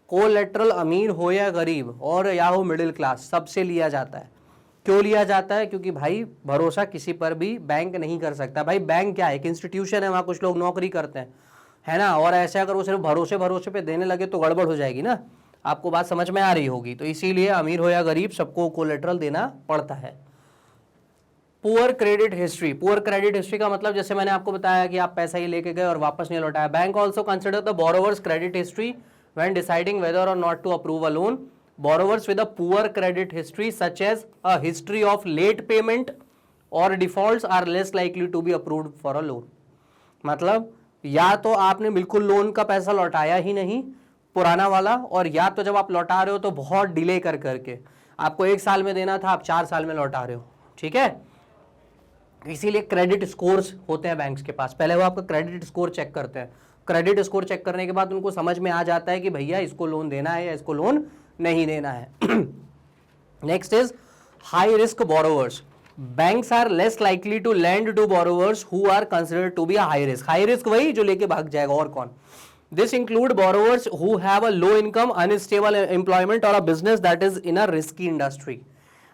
कोलेटरल अमीर हो या गरीब और या हो मिडिल क्लास, सबसे लिया जाता है। क्यों लिया जाता है? क्योंकि भाई भरोसा किसी पर भी बैंक नहीं कर सकता। भाई बैंक क्या है? एक इंस्टीट्यूशन है, वहाँ कुछ लोग नौकरी करते हैं, है ना। और ऐसे अगर वो सिर्फ भरोसे पे देने लगे तो गड़बड़ हो जाएगी ना। आपको बात समझ में आ रही होगी। तो इसीलिए अमीर हो या गरीब सबको कोलेटरल देना पड़ता है। Poor credit history, poor credit history का मतलब जैसे मैंने आपको बताया कि आप पैसा ही लेके गए और वापस नहीं लौटाया। Bank also consider the borrowers credit history when deciding whether or not to approve a loan. borrowers with a poor credit history such as a history of late payment or defaults are less likely to be approved for a loan. मतलब या तो आपने बिल्कुल loan का पैसा लौटाया ही नहीं पुराना वाला, और या तो जब आप लौटा रहे हो तो बहुत डिले कर करके, आपको 1 साल में देना था आप 4 साल में लौटा रहे हो, ठीक है। इसीलिए क्रेडिट स्कोर्स होते हैं बैंक्स के पास, पहले वो आपका क्रेडिट स्कोर चेक करते हैं, क्रेडिट स्कोर चेक करने के बाद उनको समझ में आ जाता है कि भैया इसको लोन देना है या इसको लोन नहीं देना है। Next is high risk borrowers. Banks are less likely to lend to borrowers who are considered to be high risk. High risk वही जो लेके भाग जाएगा, और कौन। This include borrowers who have a low income, unstable employment और a business that is in a risky industry.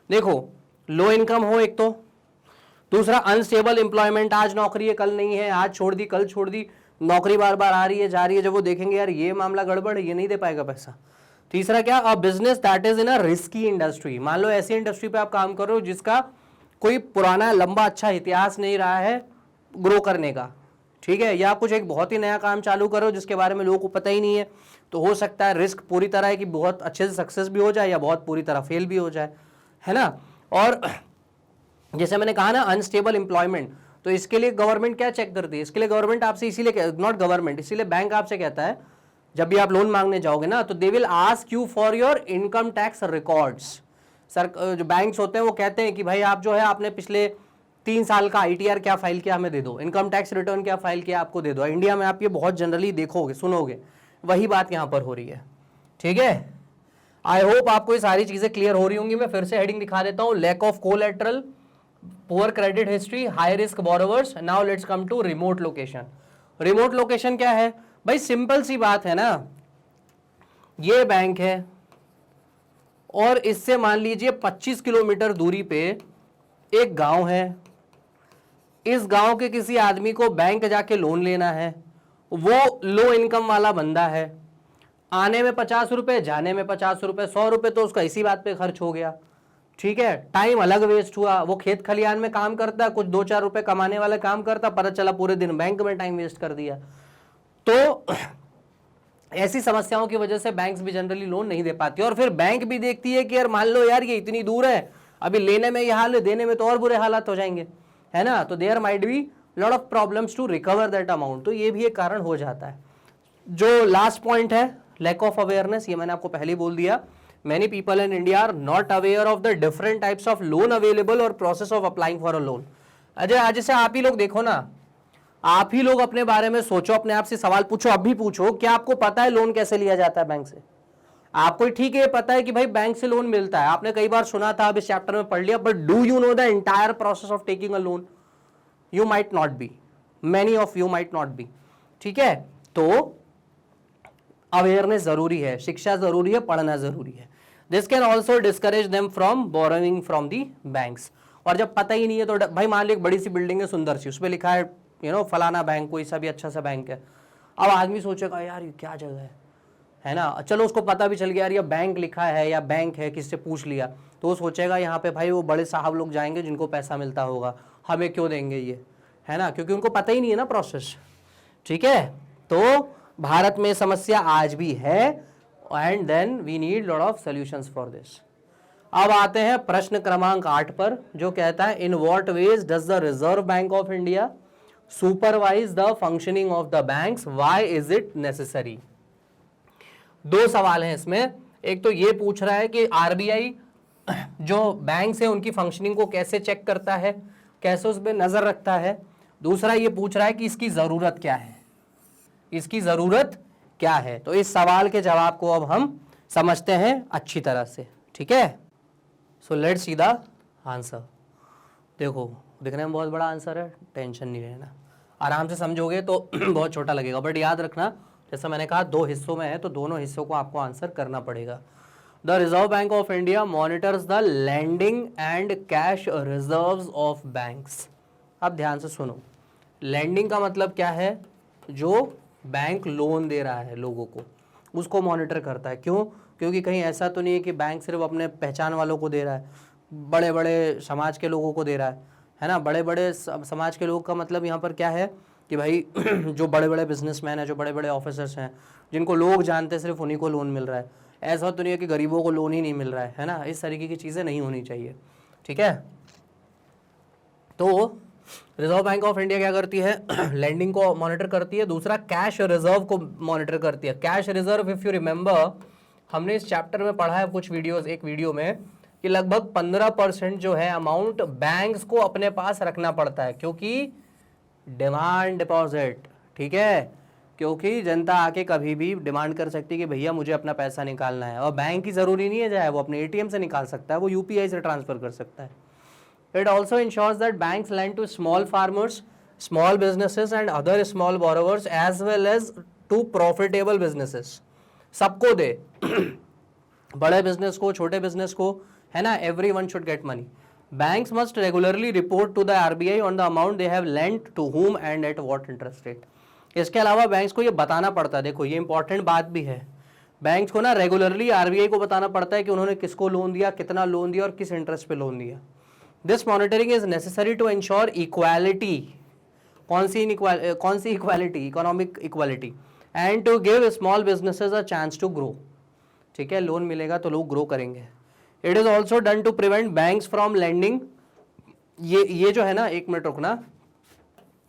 देखो, low income हो एक तो, दूसरा अनस्टेबल एम्प्लॉयमेंट, आज नौकरी है कल नहीं है, आज छोड़ दी कल छोड़ दी, नौकरी बार बार आ रही है जा रही है, जब वो देखेंगे यार ये मामला गड़बड़ है, ये नहीं दे पाएगा पैसा। तीसरा क्या, अ business that is in a risky industry. मान लो ऐसी इंडस्ट्री पे आप काम कर रहे हो जिसका कोई पुराना लंबा अच्छा इतिहास नहीं रहा है ग्रो करने का, ठीक है, या कुछ एक बहुत ही नया काम चालू करो जिसके बारे में लोगों को पता ही नहीं है, तो हो सकता है रिस्क पूरी तरह है कि बहुत अच्छे से सक्सेस भी हो जाए या बहुत पूरी तरह फेल भी हो जाए, है ना। और जैसे मैंने कहा ना अनस्टेबल एम्प्लॉयमेंट, तो इसके लिए गवर्नमेंट क्या चेक करती है, इसके लिए गवर्नमेंट आपसे इसीलिए, नॉट गवर्नमेंट, इसीलिए बैंक आपसे कहता है जब भी आप लोन मांगने जाओगे ना, तो they will ask you for your income tax records. Sir जो बैंक्स होते हैं वो कहते हैं कि भाई आप जो है आपने पिछले 3 साल का ITR क्या फाइल किया हमें दे दो, इनकम टैक्स रिटर्न क्या फाइल किया आपको दे दो। इंडिया में आप ये बहुत जनरली देखोगे सुनोगे, वही बात यहाँ पर हो रही है, ठीक है। आई होप आपको ये सारी चीजें क्लियर हो रही होंगी। मैं फिर से हेडिंग दिखा देता हूँ, lack of collateral, poor credit history, high risk borrowers. Now let's come to remote location. Remote location क्या है भाई, सिंपल सी बात है ना, ये बैंक है और इससे मान लीजिए 25 किलोमीटर दूरी पे एक गांव है, इस गांव के किसी आदमी को बैंक जाके लोन लेना है, वो लो इनकम वाला बंदा है, आने में 50 रुपए, जाने में 50 रुपए, 100 रुपए तो उसका इसी बात पे खर्च हो गया, ठीक है, टाइम अलग वेस्ट हुआ। वो खेत खलियान में काम करता, कुछ 2-4 रुपए कमाने वाला काम करता, पता चला पूरे दिन बैंक में टाइम वेस्ट कर दिया। तो ऐसी समस्याओं की वजह से बैंक्स भी जनरली लोन नहीं दे पाती, और फिर बैंक भी देखती है कि यार मान लो यार ये इतनी दूर है, अभी लेने में ये हाल है, देने में तो और बुरे हालात हो जाएंगे, है ना। तो there might be lot of problems to recover that amount, तो ये भी एक कारण हो जाता है। जो लास्ट पॉइंट है लैक ऑफ अवेयरनेस, ये मैंने आपको पहले ही बोल दिया। Many people in India are not aware of the different types of loan available or process of applying for a loan. Ajay आज से आप ही लोग देखो ना, आप ही लोग अपने बारे में सोचो, अपने आप से सवाल पूछो, अब भी पूछो, क्या आपको पता है लोन कैसे लिया जाता है बैंक से? आपको ठीक है पता है कि भाई बैंक से लोन मिलता है, आपने कई बार सुना था, अब इस चैप्टर में पढ़ लिया, but do you know the entire process of taking a loan? You might not be, many of you might not be, ठीक है। तो अवेयरनेस जरूरी है, शिक्षा जरूरी है, पढ़ना जरूरी है। This can also discourage them from borrowing from the banks. और जब पता ही नहीं है तो भाई मान लो एक बड़ी सी बिल्डिंग है सुंदर सी, उस पर लिखा है फलाना बैंक, कोई सा भी अच्छा सा बैंक है। अब आदमी सोचेगा यार ये क्या जगह है ना, चलो उसको पता भी चल गया यार ये बैंक लिखा है या बैंक है, किससे पूछ लिया, तो वो सोचेगा यहाँ पे भाई वो बड़े साहब लोग जाएंगे जिनको पैसा मिलता होगा, हमें क्यों देंगे ये, है ना, क्योंकि उनको पता ही नहीं है ना प्रोसेस, ठीक है। तो भारत में समस्या आज भी है, and then we need lot of solutions for this. अब आते हैं प्रश्न क्रमांक 8 पर, जो कहता है in what ways does the Reserve Bank of India supervise the functioning of the banks, why is it necessary. 2 सवाल हैं इसमें, एक तो ये पूछ रहा है कि आरबीआई जो बैंक है उनकी फंक्शनिंग को कैसे चेक करता है, कैसे उस पर नजर रखता है। दूसरा ये पूछ रहा है कि इसकी जरूरत क्या है, इसकी जरूरत क्या है। तो इस सवाल के जवाब को अब हम समझते हैं अच्छी तरह से, ठीक है। So let's see the answer. देखो दिखने में बहुत बड़ा आंसर है, टेंशन नहीं लेना, आराम से समझोगे तो बहुत छोटा लगेगा, बट याद रखना जैसा मैंने कहा 2 हिस्सों में है, तो दोनों हिस्सों को आपको आंसर करना पड़ेगा। The Reserve Bank of India monitors the lending and cash reserves of banks. अब ध्यान से सुनो, लैंडिंग का मतलब क्या है, जो बैंक लोन दे रहा है लोगों को, उसको मॉनिटर करता है। क्यों? क्योंकि कहीं ऐसा तो नहीं है कि बैंक सिर्फ अपने पहचान वालों को दे रहा है, बड़े बड़े समाज के लोगों को दे रहा है ना। बड़े बड़े समाज के लोग का मतलब यहाँ पर क्या है कि भाई जो बड़े बड़े बिजनेसमैन हैं, जो बड़े बड़े ऑफिसर्स हैं, जिनको लोग जानते हैं, सिर्फ उन्हीं को लोन मिल रहा है। ऐसा तो नहीं है कि गरीबों को लोन ही नहीं मिल रहा है ना, इस तरीके की चीज़ें नहीं होनी चाहिए, ठीक है। तो रिजर्व बैंक ऑफ इंडिया क्या करती है, लैंडिंग को मॉनिटर करती है। दूसरा कैश रिजर्व को मॉनिटर करती है। Cash reserve if you remember, हमने इस चैप्टर में पढ़ा है कुछ वीडियोस, एक वीडियो में, कि लगभग 15% जो है अमाउंट बैंक्स को अपने पास रखना पड़ता है, क्योंकि डिमांड डिपॉजिट, ठीक है, क्योंकि जनता आके कभी भी डिमांड कर सकती है कि भैया मुझे अपना पैसा निकालना है, और बैंक की ज़रूरी नहीं है चाहे वो अपने एटीएम से निकाल सकता है, वो यूपीआई से ट्रांसफ़र कर सकता है। It also ensures that banks lend to small farmers, small businesses and other small borrowers as well as to profitable businesses. सबको दे, बड़े बिजनेस को, छोटे बिजनेस को, है ना, everyone should get money. Banks must regularly report to the RBI on the amount they have lent to whom and at what interest rate. इसके अलावा banks को ये बताना पड़ता है, देखो ये इंपॉर्टेंट बात भी है, बैंक्स को ना रेगुलरली आरबीआई को बताना पड़ता है कि उन्होंने किसको लोन दिया, कितना लोन दिया और किस इंटरेस्ट पे लोन दिया। This monitoring is necessary to ensure equality, कौन सी equality, economic equality, and to give small businesses a chance to grow, ठीक है, लोन मिलेगा तो लोग ग्रो करेंगे। It is also done to prevent banks from lending, ये जो है ना, एक मिनट रुकना,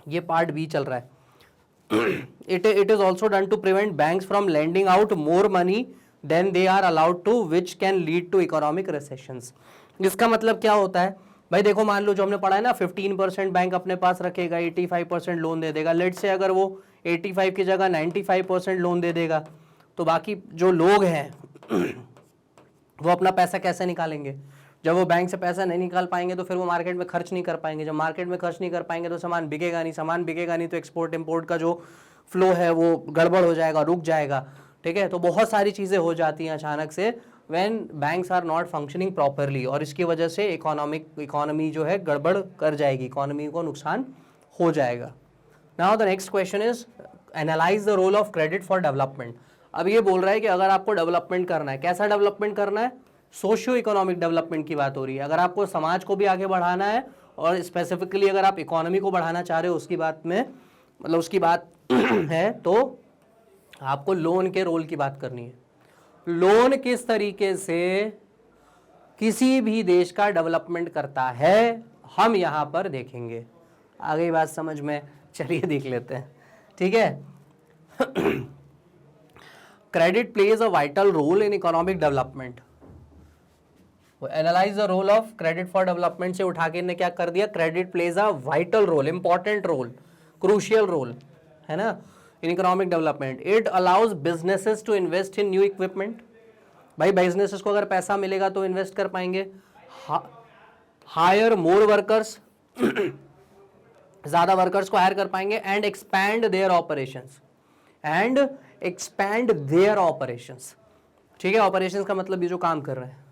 ये पार्ट बी चल रहा है। It is also done to prevent banks from lending out more money than they are allowed to, which can lead to economic recessions। इसका मतलब क्या होता है भाई, देखो मान लो जो हमने पढ़ा है ना, 15% बैंक अपने पास रखेगा, 85% लोन दे देगा। लेट से अगर वो 85 की जगह 95% लोन दे देगा, तो बाकी जो लोग हैं वो अपना पैसा कैसे निकालेंगे? जब वो बैंक से पैसा नहीं निकाल पाएंगे तो फिर वो मार्केट में खर्च नहीं कर पाएंगे। जब मार्केट में खर्च नहीं कर पाएंगे तो सामान बिकेगा नहीं, सामान बिकेगा नहीं तो एक्सपोर्ट इम्पोर्ट का जो फ्लो है वो गड़बड़ हो जाएगा, रुक जाएगा, ठीक है। तो बहुत सारी चीज़ें हो जाती हैं अचानक से when banks are not functioning properly, और इसकी वजह से इकोनॉमी जो है गड़बड़ कर जाएगी, इकोनॉमी को नुकसान हो जाएगा। Now the next question is analyze the role of credit for development। अब ये बोल रहा है कि अगर आपको डेवलपमेंट करना है, कैसा डेवलपमेंट करना है? सोशियो इकोनॉमिक डेवलपमेंट की बात हो रही है। अगर आपको समाज को भी आगे बढ़ाना है और स्पेसिफिकली अगर आप इकोनॉमी को बढ़ाना चाह रहे हो, उसकी बात में मतलब उसकी बात है, तो आपको लोन के रोल की बात करनी है। लोन किस तरीके से किसी भी देश का डेवलपमेंट करता है, हम यहां पर देखेंगे। आ गई बात समझ में? चलिए देख लेते हैं, ठीक है। Credit plays a vital role in economic development. Analyse the role of credit for development से उठा के इन्होंने क्या कर दिया, credit plays a vital role, important role, crucial role, है ना, in economic development. It allows businesses to invest in new equipment. भाई बिजनेसेस को अगर पैसा मिलेगा तो इन्वेस्ट कर पाएंगे। हायर मोर वर्कर्स, ज्यादा वर्कर्स को हायर कर पाएंगे। एंड एक्सपैंड देयर ऑपरेशंस, ठीक है। ऑपरेशंस का मतलब ये जो काम कर रहे हैं,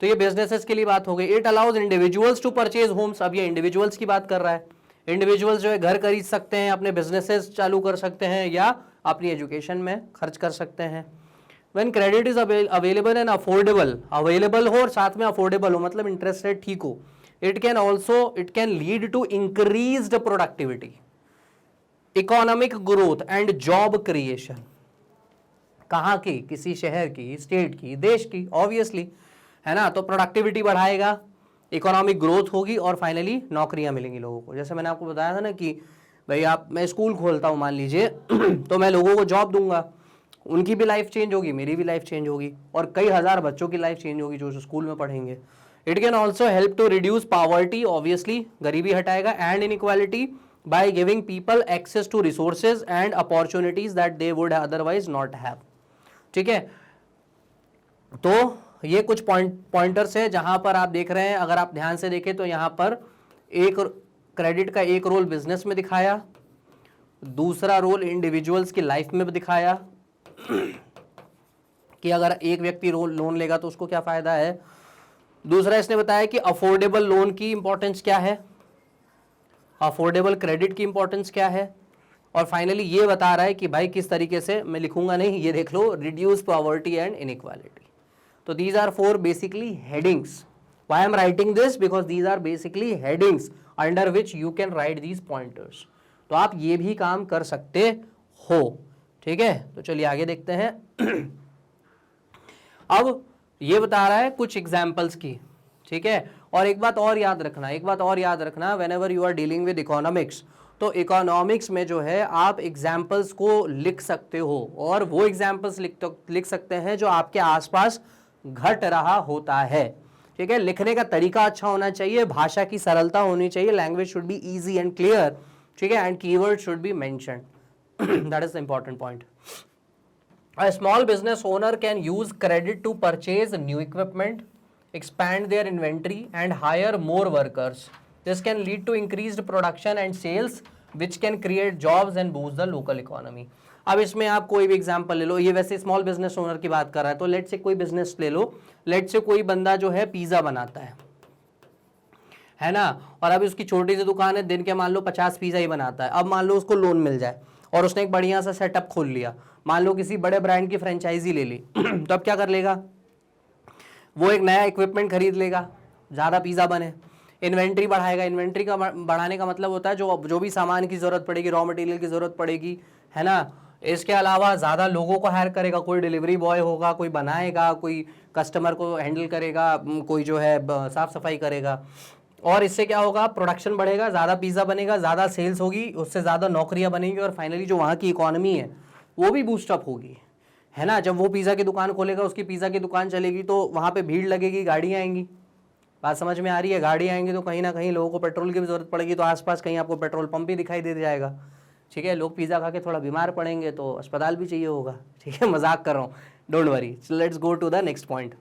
तो ये बिजनेसेस के लिए बात हो गई। It allows individuals to purchase homes. अब ये इंडिविजुअल्स की बात कर रहा है। इंडिविजुअल्स जो है घर खरीद सकते हैं, अपने बिजनेसेस चालू कर सकते हैं या अपनी एजुकेशन में खर्च कर सकते हैं। When credit is available and affordable, available हो और साथ में अफोर्डेबल हो, मतलब इंटरेस्ट रेट ठीक हो। It can lead to increased productivity, economic growth and job creation. कहाँ की? किसी शहर की, स्टेट की, देश की, ऑब्वियसली, है ना। तो प्रोडक्टिविटी बढ़ाएगा, इकोनॉमिक ग्रोथ होगी और फाइनली नौकरियां मिलेंगी लोगों को। जैसे मैंने आपको बताया था ना कि भाई मैं स्कूल खोलता हूँ मान लीजिए तो मैं लोगों को जॉब दूंगा, उनकी भी लाइफ चेंज होगी, मेरी भी लाइफ चेंज होगी और कई हजार बच्चों की लाइफ चेंज होगी जो स्कूल में पढ़ेंगे। It can also help to reduce poverty, obviously गरीबी हटाएगा, and inequality by giving people access to resources and opportunities that they would otherwise not have, ठीक है। तो ये कुछ पॉइंटर्स है जहां पर आप देख रहे हैं। अगर आप ध्यान से देखें तो यहां पर एक क्रेडिट का एक रोल बिजनेस में दिखाया, दूसरा रोल इंडिविजुअल्स की लाइफ में दिखाया कि अगर एक व्यक्ति लोन लेगा तो उसको क्या फायदा है। दूसरा इसने बताया कि अफोर्डेबल लोन की इंपॉर्टेंस क्या है, अफोर्डेबल क्रेडिट की इंपॉर्टेंस क्या है, और फाइनली ये बता रहा है कि भाई किस तरीके से, मैं लिखूंगा नहीं, ये देख लो, reduce poverty and inequality. So these are four basically headings. Why I'm writing this? Because these are basically headings under which you can write these pointers. तो आप ये भी काम कर सकते हो, ठीक है। तो चलिए आगे देखते हैं। अब ये बता रहा है कुछ एग्जाम्पल्स की, ठीक है। और एक बात और याद रखना, whenever you are dealing with economics, तो इकोनॉमिक्स में जो है आप एग्जाम्पल्स को लिख सकते हो, और वो एग्जाम्पल्स लिख सकते हैं जो आपके आसपास घट रहा होता है, ठीक है। लिखने का तरीका अच्छा होना चाहिए, भाषा की सरलता होनी चाहिए, language should be easy and clear, ठीक है, and keyword should be mentioned, that is the important point. A small business owner can use credit to purchase new equipment, expand their inventory and hire more workers. This can lead to increased production and sales, which can create jobs and boost the local economy. अब इसमें आप कोई भी example ले लो, ये वैसे small business owner की बात कर रहा है, तो लेट से कोई बिजनेस ले लो, लेट से कोई बंदा जो है पिज्जा बनाता है ना, और अभी उसकी छोटी सी दुकान है, दिन के मान लो 50 पिज्जा ही बनाता है। अब मान लो उसको लोन मिल जाए और उसने एक बढ़िया सा सेटअप खोल लिया, मान लो किसी बड़े ब्रांड की फ्रेंचाइजी ले ली तो अब क्या कर लेगा वो, एक नया इक्विपमेंट खरीद लेगा, ज़्यादा पिज़्ज़ा बने, इन्वेंट्री बढ़ाएगा। इन्वेंट्री का बढ़ाने का मतलब होता है जो भी सामान की ज़रूरत पड़ेगी, रॉ मटेरियल की ज़रूरत पड़ेगी, है ना। इसके अलावा ज़्यादा लोगों को हायर करेगा, कोई डिलीवरी बॉय होगा, कोई बनाएगा, कोई कस्टमर को हैंडल करेगा, कोई जो है साफ़ सफाई करेगा, और इससे क्या होगा, प्रोडक्शन बढ़ेगा, ज़्यादा पिज़्ज़ा बनेगा, ज़्यादा सेल्स होगी, उससे ज़्यादा नौकरियां बनेंगी, और फाइनली जो वहाँ की इकोनॉमी है वो भी बूस्टअप होगी, है ना। जब वो पिज़्ज़ा की दुकान खोलेगा, उसकी पिज़्ज़ा की दुकान चलेगी, तो वहाँ पे भीड़ लगेगी, गाड़ियाँ आएंगी, बात समझ में आ रही है। गाड़ियाँ आएंगी तो कहीं ना कहीं लोगों को पेट्रोल की भी ज़रूरत पड़ेगी, तो आसपास कहीं आपको पेट्रोल पंप भी दिखाई दे जाएगा, ठीक है। लोग पिज़्ज़ा खा के थोड़ा बीमार पड़ेंगे तो अस्पताल भी चाहिए होगा, ठीक है, मजाक कर रहा हूँ, don't worry. Let's go to the next point.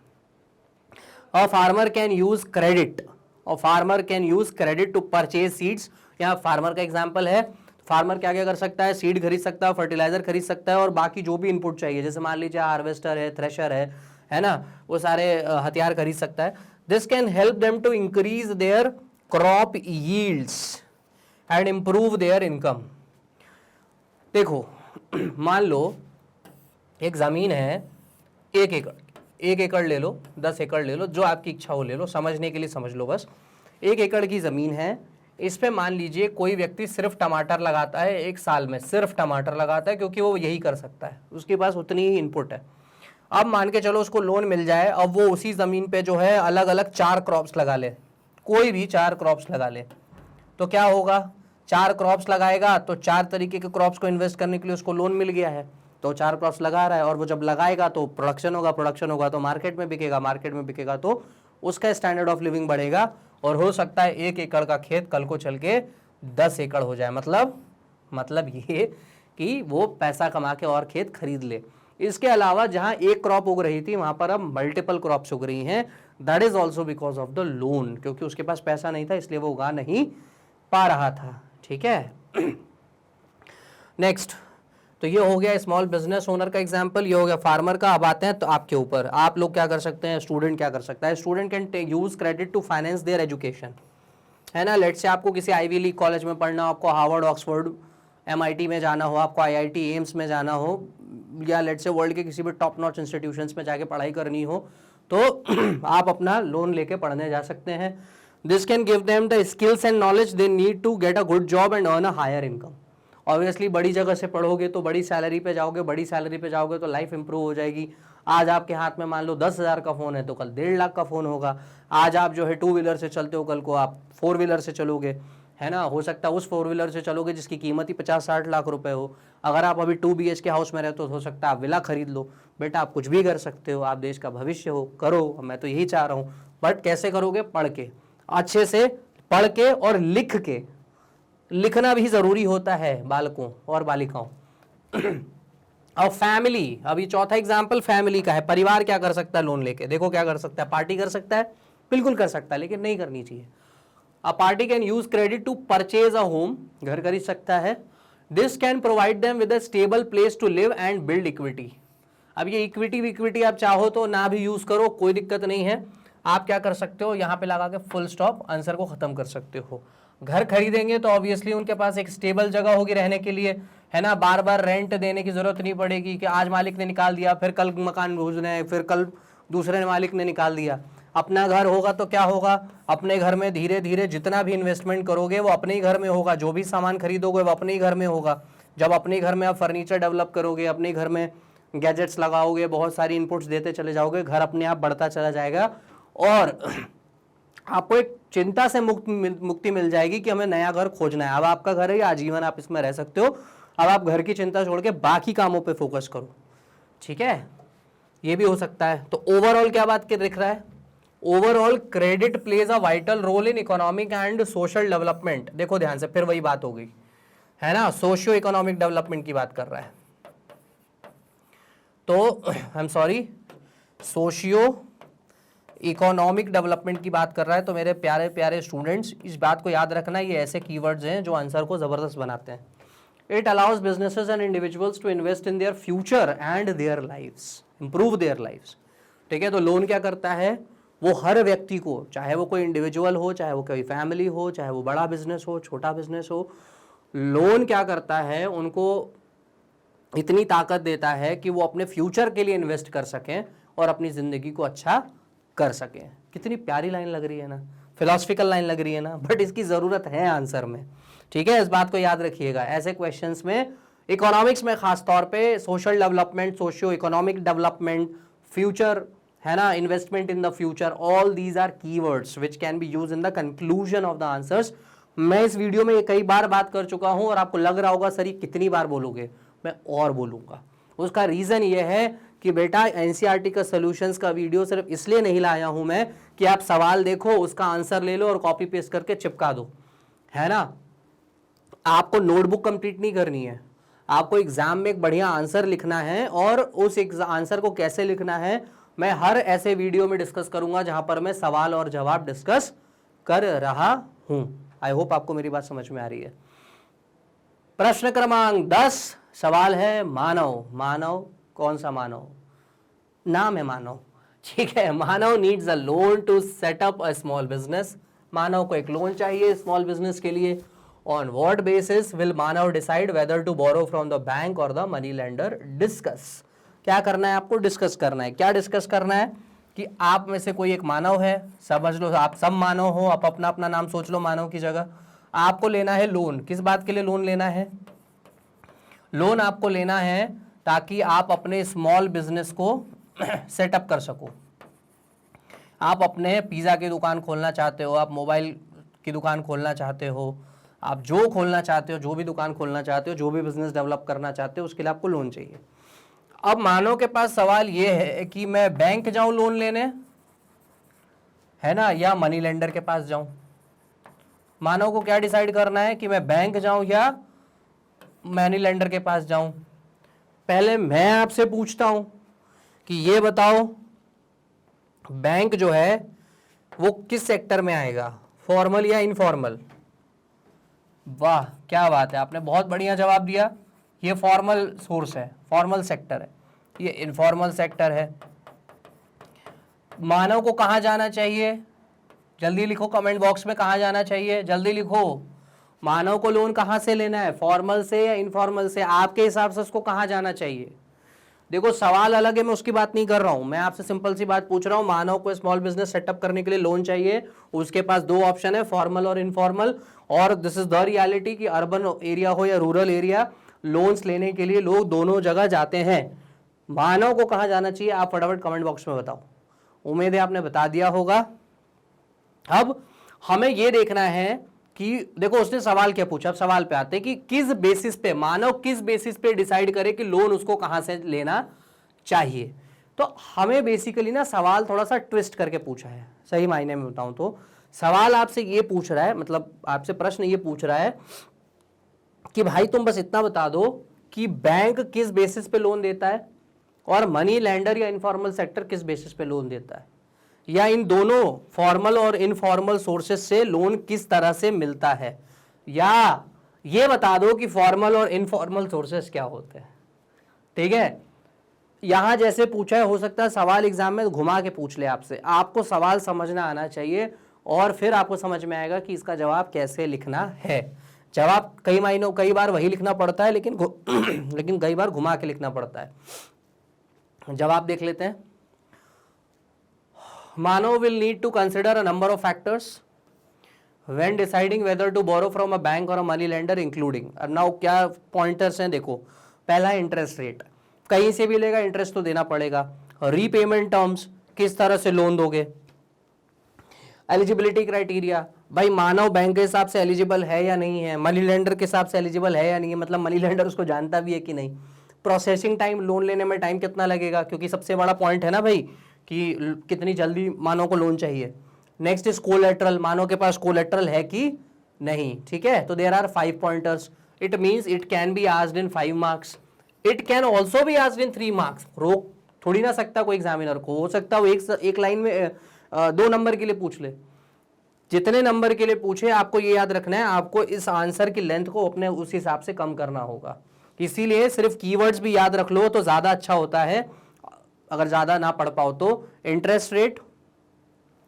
A farmer can use credit, और farmer can use credit to purchase seeds. यहाँ फार्मर का एग्जांपल है, फार्मर क्या क्या कर सकता है, सीड खरीद सकता है, फर्टिलाइजर खरीद सकता है, और बाकी जो भी इनपुट चाहिए, जैसे मान लीजिए हार्वेस्टर है, थ्रेशर है ना, वो सारे हथियार खरीद सकता है। This can help them to increase their crop yields and improve their income. देखो मान लो एक जमीन है 1 एकड़ ले लो, 10 एकड़ ले लो, जो आपकी इच्छा हो ले लो, समझने के लिए समझ लो बस। 1 एकड़ की ज़मीन है, इस पे मान लीजिए कोई व्यक्ति सिर्फ टमाटर लगाता है, 1 साल में सिर्फ टमाटर लगाता है, क्योंकि वो यही कर सकता है, उसके पास उतनी ही इनपुट है। अब मान के चलो उसको लोन मिल जाए, अब वो उसी ज़मीन पे जो है अलग अलग 4 क्रॉप्स लगा ले, कोई भी 4 क्रॉप्स लगा ले, तो क्या होगा, 4 क्रॉप्स लगाएगा तो 4 तरीके के क्रॉप्स को इन्वेस्ट करने के लिए उसको लोन मिल गया है, तो 4 क्रॉप्स लगा रहा है, और वो जब लगाएगा तो प्रोडक्शन होगा तो मार्केट में बिकेगा तो उसका स्टैंडर्ड ऑफ लिविंग बढ़ेगा, और हो सकता है 1 एकड़ का खेत कल को चल के 10 एकड़ हो जाए। मतलब ये कि वो पैसा कमा के और खेत खरीद ले। इसके अलावा जहां एक क्रॉप उग रही थी वहां पर अब मल्टीपल क्रॉप्स उग रही हैं, that is also because of the loan, क्योंकि उसके पास पैसा नहीं था इसलिए वो उगा नहीं पा रहा था, ठीक है। नेक्स्ट, तो ये हो गया स्मॉल बिजनेस ओनर का एग्जांपल, ये हो गया फार्मर का। अब आते हैं तो आपके ऊपर, आप लोग क्या कर सकते हैं, स्टूडेंट क्या कर सकता है। Student can use credit to finance their education, है ना। लेट से आपको किसी आईवी लीग कॉलेज में पढ़ना हो, आपको हार्वर्ड, ऑक्सफोर्ड, MIT में जाना हो, आपको IIT एम्स में जाना हो, या लेट से वर्ल्ड के किसी भी टॉप नॉच इंस्टीट्यूशंस में जाके पढ़ाई करनी हो, तो आप अपना लोन लेके पढ़ने जा सकते हैं। This can give them the skills and knowledge they need to get a good job and earn a higher income. Obviously बड़ी जगह से पढ़ोगे तो बड़ी सैलरी पे जाओगे तो लाइफ इंप्रूव हो जाएगी। आज आपके हाथ में मान लो 10,000 का फ़ोन है तो कल 1.5 लाख का फ़ोन होगा। आज आप जो है 2 व्हीलर से चलते हो, कल को आप 4 व्हीलर से चलोगे, है ना। हो सकता है उस 4 व्हीलर से चलोगे जिसकी कीमत ही 50-60 लाख रुपए हो। अगर आप अभी 2 BHK हाउस में रहते हो सकता है आप विला खरीद लो। बेटा आप कुछ भी कर सकते हो, आप देश का भविष्य हो, करो, मैं तो यही चाह रहा हूँ। बट कैसे करोगे, पढ़ के, अच्छे से पढ़ के और लिख के। लिखना भी जरूरी होता है बालकों और बालिकाओं। और फैमिली, अभी चौथा एग्जाम्पल फैमिली का है। परिवार क्या कर सकता है लोन लेके, देखो क्या कर सकता है, पार्टी कर सकता है, बिल्कुल कर सकता है, लेकिन नहीं करनी चाहिए। A party can use credit to purchase a home, घर खरीद सकता है। This can provide them with a stable place to live and build equity. अब ये इक्विटी आप चाहो तो ना भी यूज करो, कोई दिक्कत नहीं है। आप क्या कर सकते हो, यहाँ पे लगा के फुल स्टॉप, आंसर को खत्म कर सकते हो। घर खरीदेंगे तो ऑब्वियसली उनके पास एक स्टेबल जगह होगी रहने के लिए, है ना। बार बार रेंट देने की जरूरत नहीं पड़ेगी कि आज मालिक ने निकाल दिया, फिर कल मकान भूजने हैं, फिर कल दूसरे मालिक ने निकाल दिया। अपना घर होगा तो क्या होगा, अपने घर में धीरे धीरे जितना भी इन्वेस्टमेंट करोगे वो अपने ही घर में होगा, जो भी सामान खरीदोगे वो अपने ही घर में होगा। जब अपने घर में आप फर्नीचर डेवलप करोगे, अपने घर में गैजेट्स लगाओगे, बहुत सारी इनपुट्स देते चले जाओगे, घर अपने आप बढ़ता चला जाएगा और आपको एक चिंता से मुक्ति मिल जाएगी कि हमें नया घर खोजना है। अब आपका घर है, आजीवन आप इसमें रह सकते हो। अब आप घर की चिंता छोड़ के बाकी कामों पे फोकस करो, ठीक है, ये भी हो सकता है। तो ओवरऑल क्या बात के दिख रहा है, overall credit plays a vital role in economic and social development. देखो ध्यान से, फिर वही बात हो गई है ना, सोशियो इकोनॉमिक डेवलपमेंट की बात कर रहा है। तो I am sorry, socio economic development की बात कर रहा है। तो मेरे प्यारे प्यारे स्टूडेंट्स, इस बात को याद रखना, ये ऐसे कीवर्ड्स हैं जो आंसर को जबरदस्त बनाते हैं। It allows businesses and individuals to invest in their future and their lives, improve their lives, ठीक है। तो लोन क्या करता है, वो हर व्यक्ति को, चाहे वो कोई इंडिविजुअल हो, चाहे वो कोई फैमिली हो, चाहे वो बड़ा बिजनेस हो, छोटा बिजनेस हो, लोन क्या करता है, उनको इतनी ताकत देता है कि वो अपने फ्यूचर के लिए इन्वेस्ट कर सकें और अपनी जिंदगी को अच्छा कर सकें। कितनी प्यारी लाइन लग रही है ना, फिलोसफिकल लाइन लग रही है ना, बट इसकी जरूरत है आंसर में, ठीक है। इस बात को याद रखिएगा, ऐसे क्वेश्चंस में, इकोनॉमिक्स में खास तौर पे, social development, socio economic development, future है ना, investment in the future, all these are keywords which can be used in the conclusion of the answers. मैं इस वीडियो में कई बार बात कर चुका हूं और आपको लग रहा होगा सर ये कितनी बार बोलोगे, मैं और बोलूंगा। उसका रीजन ये है कि बेटा एनसीईआरटी का सॉल्यूशंस का वीडियो सिर्फ इसलिए नहीं लाया हूं मैं कि आप सवाल देखो, उसका आंसर ले लो और कॉपी पेस्ट करके चिपका दो, है ना। आपको नोटबुक कंप्लीट नहीं करनी है, आपको एग्जाम में एक बढ़िया आंसर लिखना है और उस आंसर को कैसे लिखना है मैं हर ऐसे वीडियो में डिस्कस करूंगा जहां पर मैं सवाल और जवाब डिस्कस कर रहा हूं। आई होप आपको मेरी बात समझ में आ रही है। प्रश्न क्रमांक 10 सवाल है मानव। मानव कौन सा मानव, नाम है मानव, ठीक है। Manav needs a loan to set up a small business. Manav को एक लोन चाहिए स्मॉल बिजनेस के लिए। On what basis will Manav decide whether to borrow from the bank और द मनी लेंडर। डिस्कस, क्या करना है आपको, डिस्कस करना है। क्या डिस्कस करना है कि आप में से कोई एक मानव है, समझ लो आप सब मानव हो, आप अपना अपना नाम सोच लो मानव की जगह। आपको लेना है लोन, किस बात के लिए लोन लेना है, लोन आपको लेना है ताकि आप अपने स्मॉल बिजनेस को सेटअप कर सको। आप अपने पिज़्ज़ा की दुकान खोलना चाहते हो, आप मोबाइल की दुकान खोलना चाहते हो, आप जो खोलना चाहते हो, जो भी दुकान खोलना चाहते हो, जो भी बिजनेस डेवलप करना चाहते हो, उसके लिए आपको लोन चाहिए। अब मानव के पास सवाल ये है कि मैं बैंक जाऊं लोन लेने, है ना, या मनी लेंडर के पास जाऊं। मानव को क्या डिसाइड करना है कि मैं बैंक जाऊं या मनी लेंडर के पास जाऊं। पहले मैं आपसे पूछता हूं कि ये बताओ बैंक जो है वो किस सेक्टर में आएगा, फॉर्मल या इनफॉर्मल। वाह क्या बात है, आपने बहुत बढ़िया जवाब दिया। ये फॉर्मल सोर्स है, फॉर्मल सेक्टर है, ये इनफॉर्मल सेक्टर है। मानव को कहाँ जाना चाहिए, जल्दी लिखो कमेंट बॉक्स में, कहाँ जाना चाहिए, जल्दी लिखो। मानव को लोन कहाँ से लेना है, फॉर्मल से या इनफॉर्मल से, आपके हिसाब से उसको कहाँ जाना चाहिए। देखो सवाल अलग है, मैं उसकी बात नहीं कर रहा हूं, मैं आपसे सिंपल सी बात पूछ रहा हूं। मानव को स्मॉल बिजनेस सेटअप करने के लिए लोन चाहिए, उसके पास दो ऑप्शन है, फॉर्मल और इनफॉर्मल। और दिस इज द रियलिटी कि अर्बन एरिया हो या रूरल एरिया, लोन्स लेने के लिए लोग दोनों जगह जाते हैं। मानव को कहाँ जाना चाहिए, आप फटाफट कमेंट बॉक्स में बताओ। उम्मीद है आपने बता दिया होगा। अब हमें यह देखना है कि देखो उसने सवाल क्या पूछा, अब सवाल पे आते हैं कि किस बेसिस पे, मानव किस बेसिस पे डिसाइड करे कि लोन उसको कहां से लेना चाहिए। तो हमें बेसिकली ना सवाल थोड़ा सा ट्विस्ट करके पूछा है, सही मायने में बताऊं तो सवाल आपसे ये पूछ रहा है, मतलब आपसे प्रश्न ये पूछ रहा है कि भाई तुम बस इतना बता दो कि बैंक किस बेसिस पे लोन देता है और मनी लैंडर या इनफॉर्मल सेक्टर किस बेसिस पे लोन देता है, या इन दोनों फॉर्मल और इनफॉर्मल सोर्सेस से लोन किस तरह से मिलता है, या ये बता दो कि फॉर्मल और इनफॉर्मल सोर्सेस क्या होते हैं। ठीक है, यहां जैसे पूछा है, हो सकता है सवाल एग्जाम में घुमा के पूछ ले आपसे, आपको सवाल समझना आना चाहिए और फिर आपको समझ में आएगा कि इसका जवाब कैसे लिखना है। जवाब कई बार वही लिखना पड़ता है, लेकिन कई बार घुमा के लिखना पड़ता है। जवाब देख लेते हैं। Manav will need to consider a number of factors when deciding whether to borrow from a bank or a money lender, including. अब now क्या पॉइंटर्स हैं देखो। पहला इंटरेस्ट रेट, कहीं से भी लेगा इंटरेस्ट तो देना पड़ेगा। रीपेमेंट टर्म्स, किस तरह से लोन दोगे। एलिजिबिलिटी क्राइटेरिया, भाई मानव बैंक के हिसाब से एलिजिबल है या नहीं है, मनी लेंडर के हिसाब से एलिजिबल है या नहीं है, मतलब मनी लेंडर उसको जानता भी है कि नहीं। प्रोसेसिंग टाइम, लोन लेने में टाइम कितना लगेगा, क्योंकि सबसे बड़ा पॉइंट है ना भाई कि कितनी जल्दी मानव को लोन चाहिए। नेक्स्ट इज कोलेट्रल, मानव के पास कोलेट्रल है कि नहीं, ठीक है। तो there are 5 pointers. It means it can be asked in 5 marks, it can also be asked in 3 marks. रोक थोड़ी ना सकता कोई एग्जामिनर को, हो सकता है वो एक लाइन में 2 नंबर के लिए पूछ ले। जितने नंबर के लिए पूछे आपको ये याद रखना है, आपको इस आंसर की लेंथ को अपने उस हिसाब से कम करना होगा। इसीलिए सिर्फ कीवर्ड्स भी याद रख लो तो ज्यादा अच्छा होता है, अगर ज्यादा ना पढ़ पाओ तो। इंटरेस्ट रेट,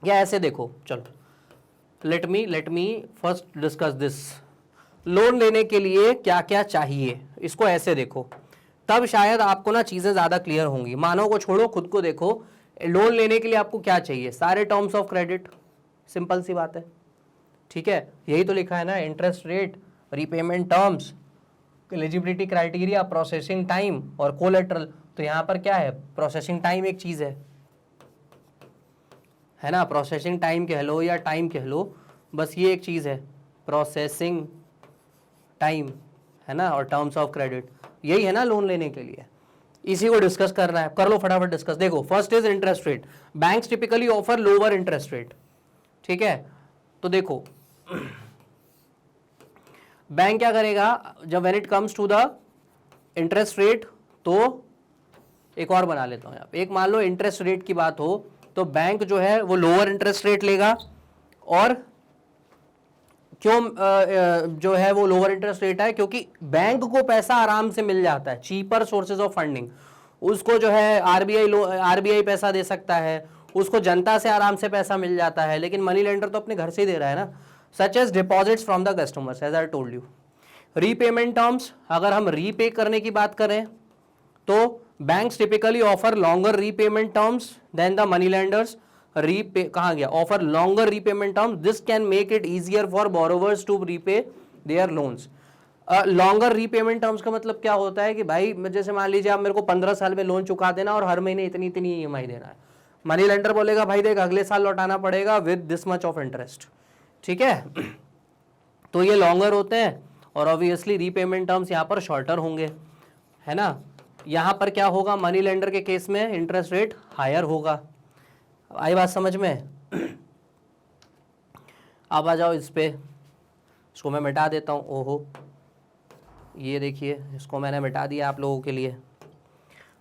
या ऐसे देखो, चलो let me first discuss this. Loan लेने के लिए क्या क्या चाहिए, इसको ऐसे देखो, तब शायद आपको ना चीजें ज्यादा क्लियर होंगी। मानव को छोड़ो, खुद को देखो। लोन लेने के लिए आपको क्या चाहिए, सारे टर्म्स ऑफ क्रेडिट, सिंपल सी बात है, ठीक है। यही तो लिखा है ना, interest rate, repayment terms, eligibility criteria, processing time और कोलेट्रल। तो यहां पर क्या है, प्रोसेसिंग टाइम एक चीज है ना, प्रोसेसिंग टाइम कह लो या टाइम कह लो, बस ये एक चीज है, प्रोसेसिंग टाइम, है ना, और टर्म्स ऑफ क्रेडिट, यही है ना लोन लेने के लिए। इसी को डिस्कस करना है, कर लो फटाफट डिस्कस। देखो first is interest rate, banks typically offer lower interest rate, ठीक है। तो देखो बैंक क्या करेगा जब when it comes to the interest rate, तो एक और बना लेता हूं यहाँ पे, एक मान लो इंटरेस्ट रेट की बात हो तो बैंक जो है वो लोअर इंटरेस्ट रेट लेगा। और क्यों जो है वो लोअर इंटरेस्ट रेट है, क्योंकि बैंक को पैसा आराम से मिल जाता है, चीपर सोर्सेज ऑफ फंडिंग। उसको जो है आरबीआई पैसा दे सकता है, उसको जनता से आराम से पैसा मिल जाता है, लेकिन मनी लेंडर तो अपने घर से ही दे रहा है ना। Such as deposits from the customers, as I told you. Repayment terms, अगर हम रीपे करने की बात करें तो banks typically offer longer repayment terms than the moneylenders. Repay कहां गया, offer longer repayment terms, this can make it easier for borrowers to repay their loans. Longer repayment terms का मतलब क्या होता है कि भाई जैसे मान लीजिए आप मेरे को 15 साल में लोन चुका देना और हर महीने इतनी इतनी ईएमआई देना है। मनी लेंडर बोलेगा भाई देख अगले साल लौटाना पड़ेगा with this much of interest, ठीक है। तो ये लॉन्गर होते हैं और ऑब्वियसली रीपेमेंट टर्म्स यहाँ पर शॉर्टर होंगे, है ना। यहाँ पर क्या होगा, मनी लेंडर के केस में इंटरेस्ट रेट हायर होगा। आई बात समझ में। अब आ जाओ इस पे, इसको मैं मिटा देता हूँ। ओहो ये देखिए, इसको मैंने मिटा दिया आप लोगों के लिए।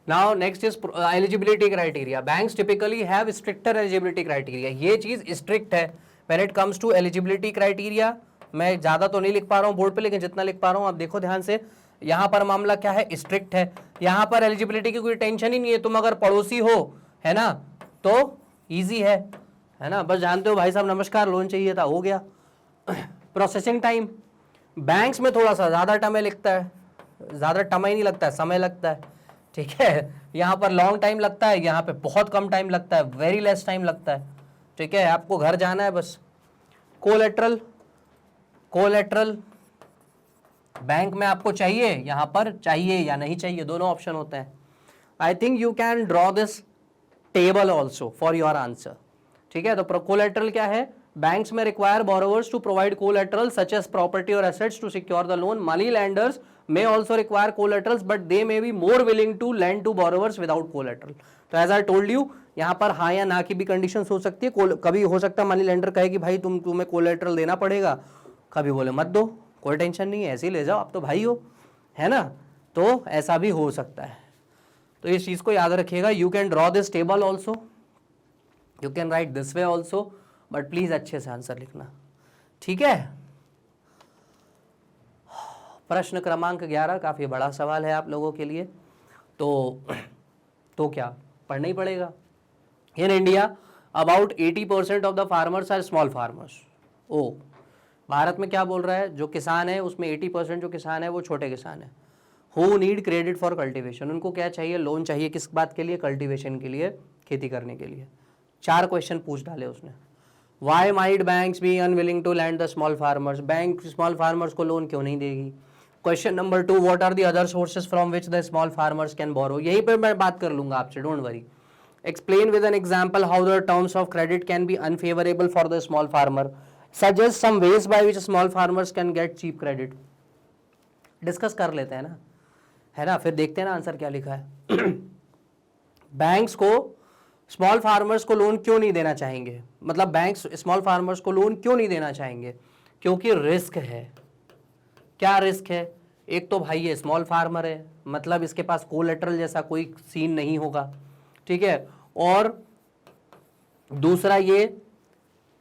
Now next is eligibility criteria. Banks typically have stricter eligibility criteria, ये चीज स्ट्रिक्ट है when it comes to eligibility criteria. मैं ज्यादा तो नहीं लिख पा रहा हूँ बोर्ड पे, लेकिन जितना लिख पा रहा हूँ आप देखो ध्यान से। यहाँ पर मामला क्या है, स्ट्रिक्ट है। यहाँ पर एलिजिबिलिटी की कोई टेंशन ही नहीं है, तुम अगर पड़ोसी हो, है ना, तो ईजी है ना, बस जानते हो भाई साहब नमस्कार लोन चाहिए था, हो गया। प्रोसेसिंग टाइम, बैंक्स में थोड़ा सा ज्यादा समय लगता है, ज्यादा समय नहीं लगता है, समय लगता है, ठीक है। यहाँ पर लॉन्ग टाइम लगता है, यहाँ पे बहुत कम टाइम लगता है, वेरी लेस टाइम लगता है, ठीक है। आपको घर जाना है बस। कोलेट्रल, कोलेट्रल बैंक में आपको चाहिए, यहाँ पर चाहिए या नहीं चाहिए, दोनों ऑप्शन होते हैं। I think you can draw this table also for your answer, ठीक है। तो कोलेट्रल क्या है, बैंक्स में require borrowers to provide collateral such as property और assets to secure the loan. Money lenders may also require collaterals but they may be more willing to lend to borrowers without collateral। तो as I told you, यहाँ पर हाँ या ना की भी conditions हो सकती है। कभी हो सकता है मनी लेंडर कहे कि भाई तुम्हें कोलेट्रल देना पड़ेगा, कभी बोले मत दो, कोई टेंशन नहीं है, ऐसे ही ले जाओ, आप तो भाई हो, है ना। तो ऐसा भी हो सकता है, तो इस चीज को याद रखिएगा। You can draw this table also, you can right this way also, but please अच्छे से आंसर लिखना, ठीक है। प्रश्न क्रमांक 11 काफ़ी बड़ा सवाल है आप लोगों के लिए, तो क्या पढ़ना ही पड़ेगा। In India about 80% of the farmers are small farmers. ओ भारत में क्या बोल रहा है, जो किसान है उसमें 80% जो किसान है वो छोटे किसान है। Who need credit for cultivation, उनको क्या चाहिए, लोन चाहिए, किस बात के लिए, कल्टिवेशन के लिए, खेती करने के लिए। 4 क्वेश्चन पूछ डाले उसने। Why might banks be unwilling to lend the small farmers, bank small farmers को लोन क्यों नहीं देगी। Question number 2, what are the other sources from which the small farmers can borrow. यहीं पे मैं बात कर लूंगा आपसे, don't worry. Explain with an example how the terms of credit can be unfavourable for the small farmer. Suggest some ways by which small farmers can get cheap credit. Discuss कर लेते हैं ना, है ना, फिर देखते हैं ना आंसर क्या लिखा है। बैंक्स को स्मॉल फार्मर्स को लोन क्यों नहीं देना चाहेंगे, मतलब बैंक्स स्मॉल फार्मर्स को लोन क्यों नहीं देना चाहेंगे? क्योंकि रिस्क है। क्या रिस्क है? एक तो भाई ये स्मॉल फार्मर है, मतलब इसके पास कोलेटरल जैसा कोई सीन नहीं होगा, ठीक है। और दूसरा ये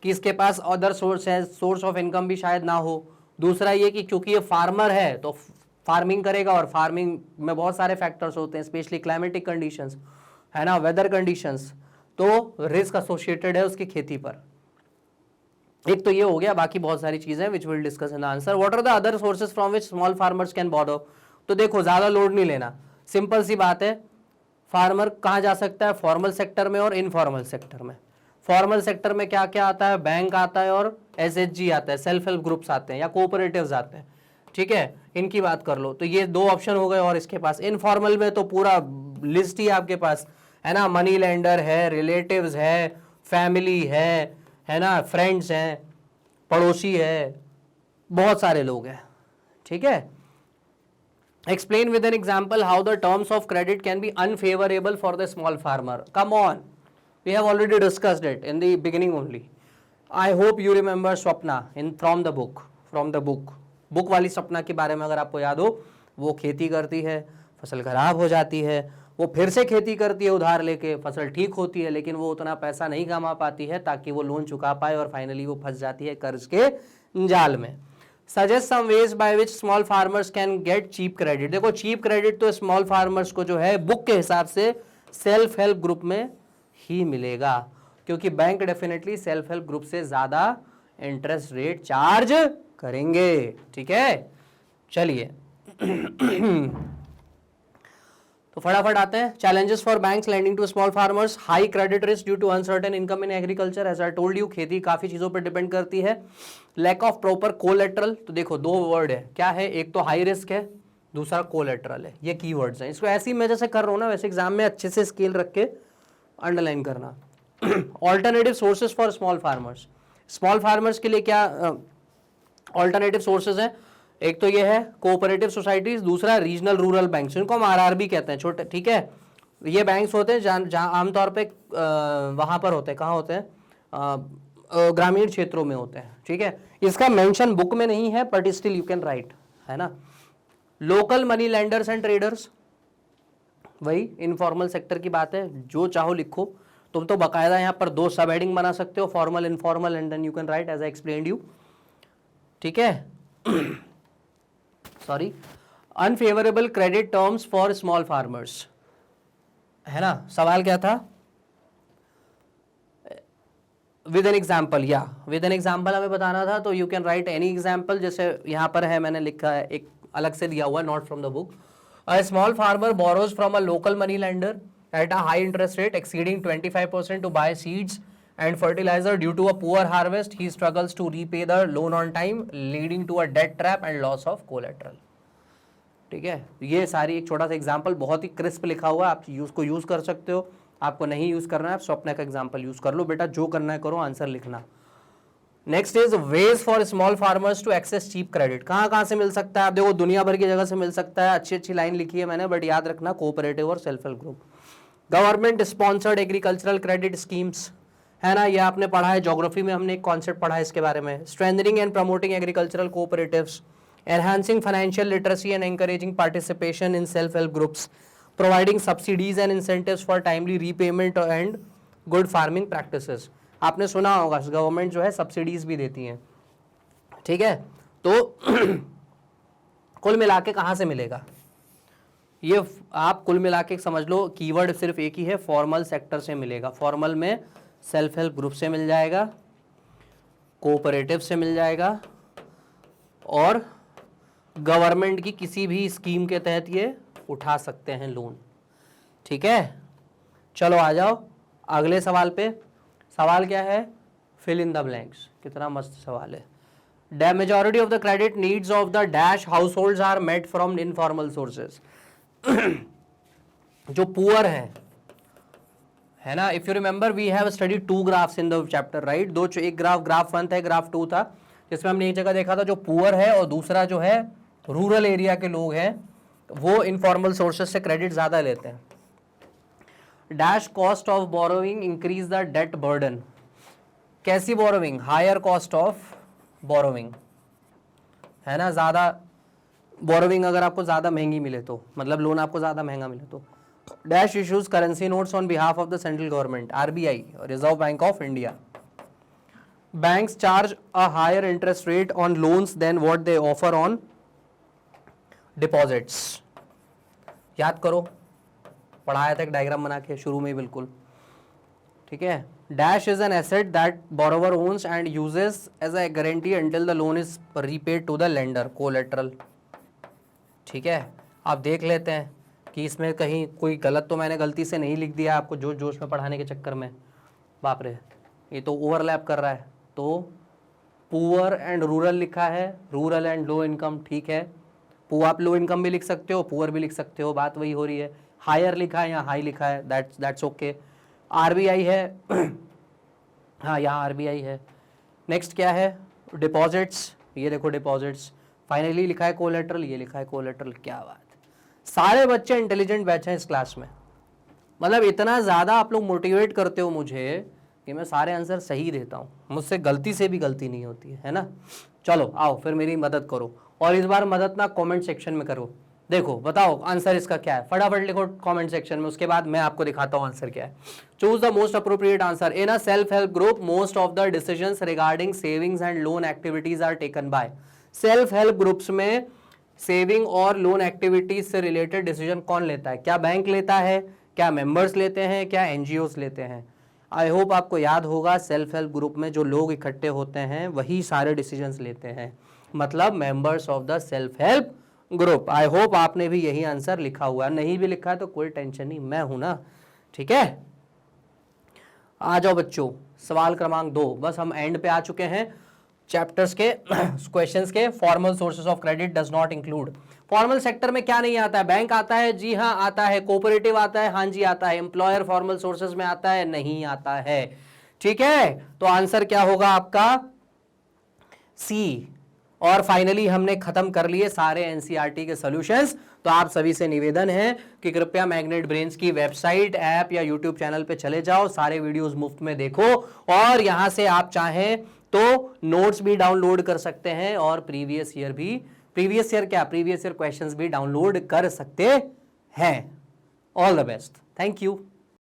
कि इसके पास अदर सोर्स है, सोर्स ऑफ इनकम भी शायद ना हो। दूसरा ये कि क्योंकि ये फार्मर है तो फार्मिंग करेगा, और फार्मिंग में बहुत सारे फैक्टर्स होते हैं, स्पेशली क्लाइमेटिक कंडीशंस, है ना, वेदर कंडीशंस, तो रिस्क एसोसिएटेड है उसकी खेती पर। एक तो ये हो गया, बाकी बहुत सारी चीजें which will discuss in the answer. What are the other sources from which small farmers can borrow. तो देखो ज्यादा लोड नहीं लेना, सिंपल सी बात है। फार्मर कहाँ जा सकता है? फॉर्मल सेक्टर में और इनफॉर्मल सेक्टर में। फॉर्मल सेक्टर में क्या क्या आता है? बैंक आता है और एसएचजी आता है, सेल्फ हेल्प ग्रुप्स आते हैं या कोऑपरेटिव्स आते हैं, ठीक है। इनकी बात कर लो तो ये दो ऑप्शन हो गए। और इसके पास इनफॉर्मल में तो पूरा लिस्ट ही आपके पास है ना, मनी लेंडर है, रिलेटिव्स है, फैमिली है ना, फ्रेंड्स हैं, पड़ोसी है, बहुत सारे लोग हैं, ठीक है। Explain with an example how the terms of credit can be unfavourable for the small farmer. Come on, we have already discussed it in the beginning only. I hope you remember Swapna in from the book book वाली स्वप्ना के बारे में अगर आपको याद हो, वो खेती करती है, फसल खराब हो जाती है, वो फिर से खेती करती है उधार लेके, फसल ठीक होती है, लेकिन वो उतना पैसा नहीं कमा पाती है ताकि वो लोन चुका पाए, और फाइनली वो फंस जाती है कर्ज के जाल में। Suggest some ways by which small farmers can get cheap credit. देखो चीप क्रेडिट तो स्मॉल फार्मर्स को जो है बुक के हिसाब से सेल्फ हेल्प ग्रुप में ही मिलेगा, क्योंकि bank definitely self help group से ज्यादा इंटरेस्ट रेट चार्ज करेंगे, ठीक है। चलिए तो फटाफट आते हैं। Challenges for banks lending to small farmers, high credit risk due to uncertain income in agriculture, as I told you खेती काफी चीजों पर डिपेंड करती है। लैक ऑफ प्रॉपर कोलेटरल, तो देखो दो वर्ड है, क्या है? एक तो हाई रिस्क है, दूसरा कोलेटरल है। ये कीवर्ड्स हैं, इसको ऐसे ही मैं जैसे कर रहा हूं ना वैसे एग्जाम में अच्छे से स्केल रख के अंडरलाइन करना। Alternative sources for small farmers, small farmers के लिए क्या ऑल्टरनेटिव सोर्सेज हैं? एक तो ये है कोऑपरेटिव सोसाइटीज, दूसरा रीजनल रूरल बैंक्स, इनको हम आरआरबी कहते हैं, छोटे, ठीक है। ये बैंक्स होते हैं जहाँ आमतौर पे वहाँ पर होते हैं, कहाँ होते हैं? ग्रामीण क्षेत्रों में होते हैं, ठीक है। इसका मेंशन बुक में नहीं है but still you can right, है ना। Local money lenders and traders, वही इनफॉर्मल सेक्टर की बात है, जो चाहो लिखो। तुम तो बाकायदा यहाँ पर दो सब हेडिंग बना सकते हो, formal informal, and then you can write as I explained you, ठीक है। Sorry, unfavourable credit terms for small farmers, है ना। सवाल क्या था? विद एन एग्जाम्पल, या विद एन एग्जाम्पल हमें बताना था, तो you can write any example. जैसे यहाँ पर है, मैंने लिखा है, एक अलग से दिया हुआ है, not from the book. A small farmer borrows from a local money lender at a high interest rate exceeding 25% to buy seeds and fertilizer. Due to a poor harvest, he struggles to repay the loan on time, leading to a debt trap and loss of collateral. ठीक है, ये सारी एक छोटा सा example, बहुत ही crisp लिखा हुआ है, आप उसको यूज कर सकते हो। आपको नहीं यूज करना है, आप स्वप्न का एग्जाम्पल यूज कर लो बेटा, जो करना है करो, आंसर लिखना। Next is ways for small farmers to access cheap credit. कहाँ कहाँ से मिल सकता है? आप देखो दुनिया भर की जगह से मिल सकता है, अच्छी अच्छी लाइन लिखी है मैंने, बट याद रखना कोऑपरेटिव और self help group. Government sponsored agricultural credit schemes, है ना, ये आपने पढ़ा है, ज्योग्राफी में हमने एक कॉन्सेप्ट पढ़ा है इसके बारे में। Strengthening and promoting agricultural cooperatives, enhancing financial literacy and encouraging participation in self help groups, providing subsidies and incentives for timely repayment and good farming practices. आपने सुना होगा गवर्नमेंट जो है सब्सिडीज भी देती है, ठीक है। तो कुल मिला के कहाँ से मिलेगा ये? आप कुल मिला के समझ लो, कीवर्ड सिर्फ एक ही है, फॉर्मल सेक्टर से मिलेगा। फॉर्मल में सेल्फ हेल्प ग्रुप से मिल जाएगा, कोऑपरेटिव से मिल जाएगा, और गवर्नमेंट की किसी भी स्कीम के तहत ये उठा सकते हैं लोन, ठीक है। चलो आ जाओ अगले सवाल पे। सवाल क्या है? Fill in the blanks. कितना मस्त सवाल है। Majority of the credit needs of the dash households are met from informal sources. जो पुअर है ना, if you remember we have study 2 graphs in the chapter, right? दो, एक ग्राफ 1 था, ग्राफ 2 था, जिसमें हमने एक जगह देखा था जो पुअर है और दूसरा जो है रूरल एरिया के लोग हैं वो इनफॉर्मल सोर्सेज से क्रेडिट ज्यादा लेते हैं. Dash cost of borrowing increase the debt burden. कैसी borrowing? Higher cost of borrowing, है ना, ज्यादा बोरोइंग अगर आपको ज्यादा महंगी मिले तो, मतलब लोन आपको ज्यादा महंगा मिले तो. Dash issues currency notes on behalf of the central government, RBI, Reserve Bank of India. Banks charge a higher interest rate on loans than what they offer on deposits. याद करो, पढ़ाया था एक डायग्राम बना के शुरू में बिल्कुल, ठीक है. Dash is an asset that borrower owns and uses as a guarantee until the loan is repaid to the lender, collateral. ठीक है, आप देख लेते हैं कि इसमें कहीं कोई गलत तो मैंने गलती से नहीं लिख दिया आपको जोश जोश में पढ़ाने के चक्कर में. बाप रे, ये तो ओवरलैप कर रहा है. तो पुअर एंड रूरल लिखा है, रूरल एंड लो इनकम, ठीक है. आप लो इनकम भी लिख सकते हो, पुअर भी लिख सकते हो, बात वही हो रही है. हायर लिखा है या हाई लिखा है, दैट्स ओके. आरबीआई है हाँ यहाँ आरबीआई है. नेक्स्ट क्या है? डिपॉजिट्स, ये देखो डिपॉजिट्स. फाइनली लिखा है कोलेटरल, ये लिखा है कोलेटरल. क्या बात, सारे बच्चे इंटेलिजेंट बैच हैं इस क्लास में. मतलब इतना ज़्यादा आप लोग मोटिवेट करते हो मुझे कि मैं सारे आंसर सही देता हूँ. मुझसे गलती से भी गलती नहीं होती है ना. चलो आओ फिर मेरी मदद करो, और इस बार मदद ना कमेंट सेक्शन में करो. देखो बताओ आंसर इसका क्या है, फटाफट लिखो कमेंट सेक्शन में, उसके बाद मैं आपको दिखाता हूँ आंसर क्या है. Choose the most appropriate answer. In a self help group most of the decisions regarding savings and loan activities are taken by. Self help groups में सेविंग और लोन एक्टिविटीज से रिलेटेड डिसीजन कौन लेता है? क्या bank लेता है, क्या मेंबर्स लेते हैं, क्या एनजीओस लेते हैं? आई होप आपको याद होगा, सेल्फ हेल्प ग्रुप में जो लोग इकट्ठे होते हैं वही सारे डिसीजंस लेते हैं, मतलब members of the self help group. I hope आपने भी यही आंसर लिखा हुआ है. नहीं भी लिखा है तो कोई टेंशन नहीं, मैं हूं ना. ठीक है, आ जाओ बच्चों, सवाल क्रमांक 2. बस हम एंड पे आ चुके हैं चैप्टर्स के क्वेश्चंस के. Formal sources of credit does not include. Formal sector में क्या नहीं आता है? बैंक आता है, जी हाँ आता है. कोऑपरेटिव आता है, हाँ जी आता है. एम्प्लॉयर फॉर्मल सोर्सेज में आता है, नहीं आता है. ठीक है, तो आंसर क्या होगा आपका? सी. और फाइनली हमने खत्म कर लिए सारे एनसीईआरटी के सॉल्यूशंस. तो आप सभी से निवेदन है कि कृपया मैग्नेट ब्रेन्स की वेबसाइट, ऐप या यूट्यूब चैनल पे चले जाओ, सारे वीडियोस मुफ्त में देखो, और यहां से आप चाहें तो नोट्स भी डाउनलोड कर सकते हैं और प्रीवियस ईयर क्वेश्चंस भी डाउनलोड कर सकते हैं. All the best, thank you.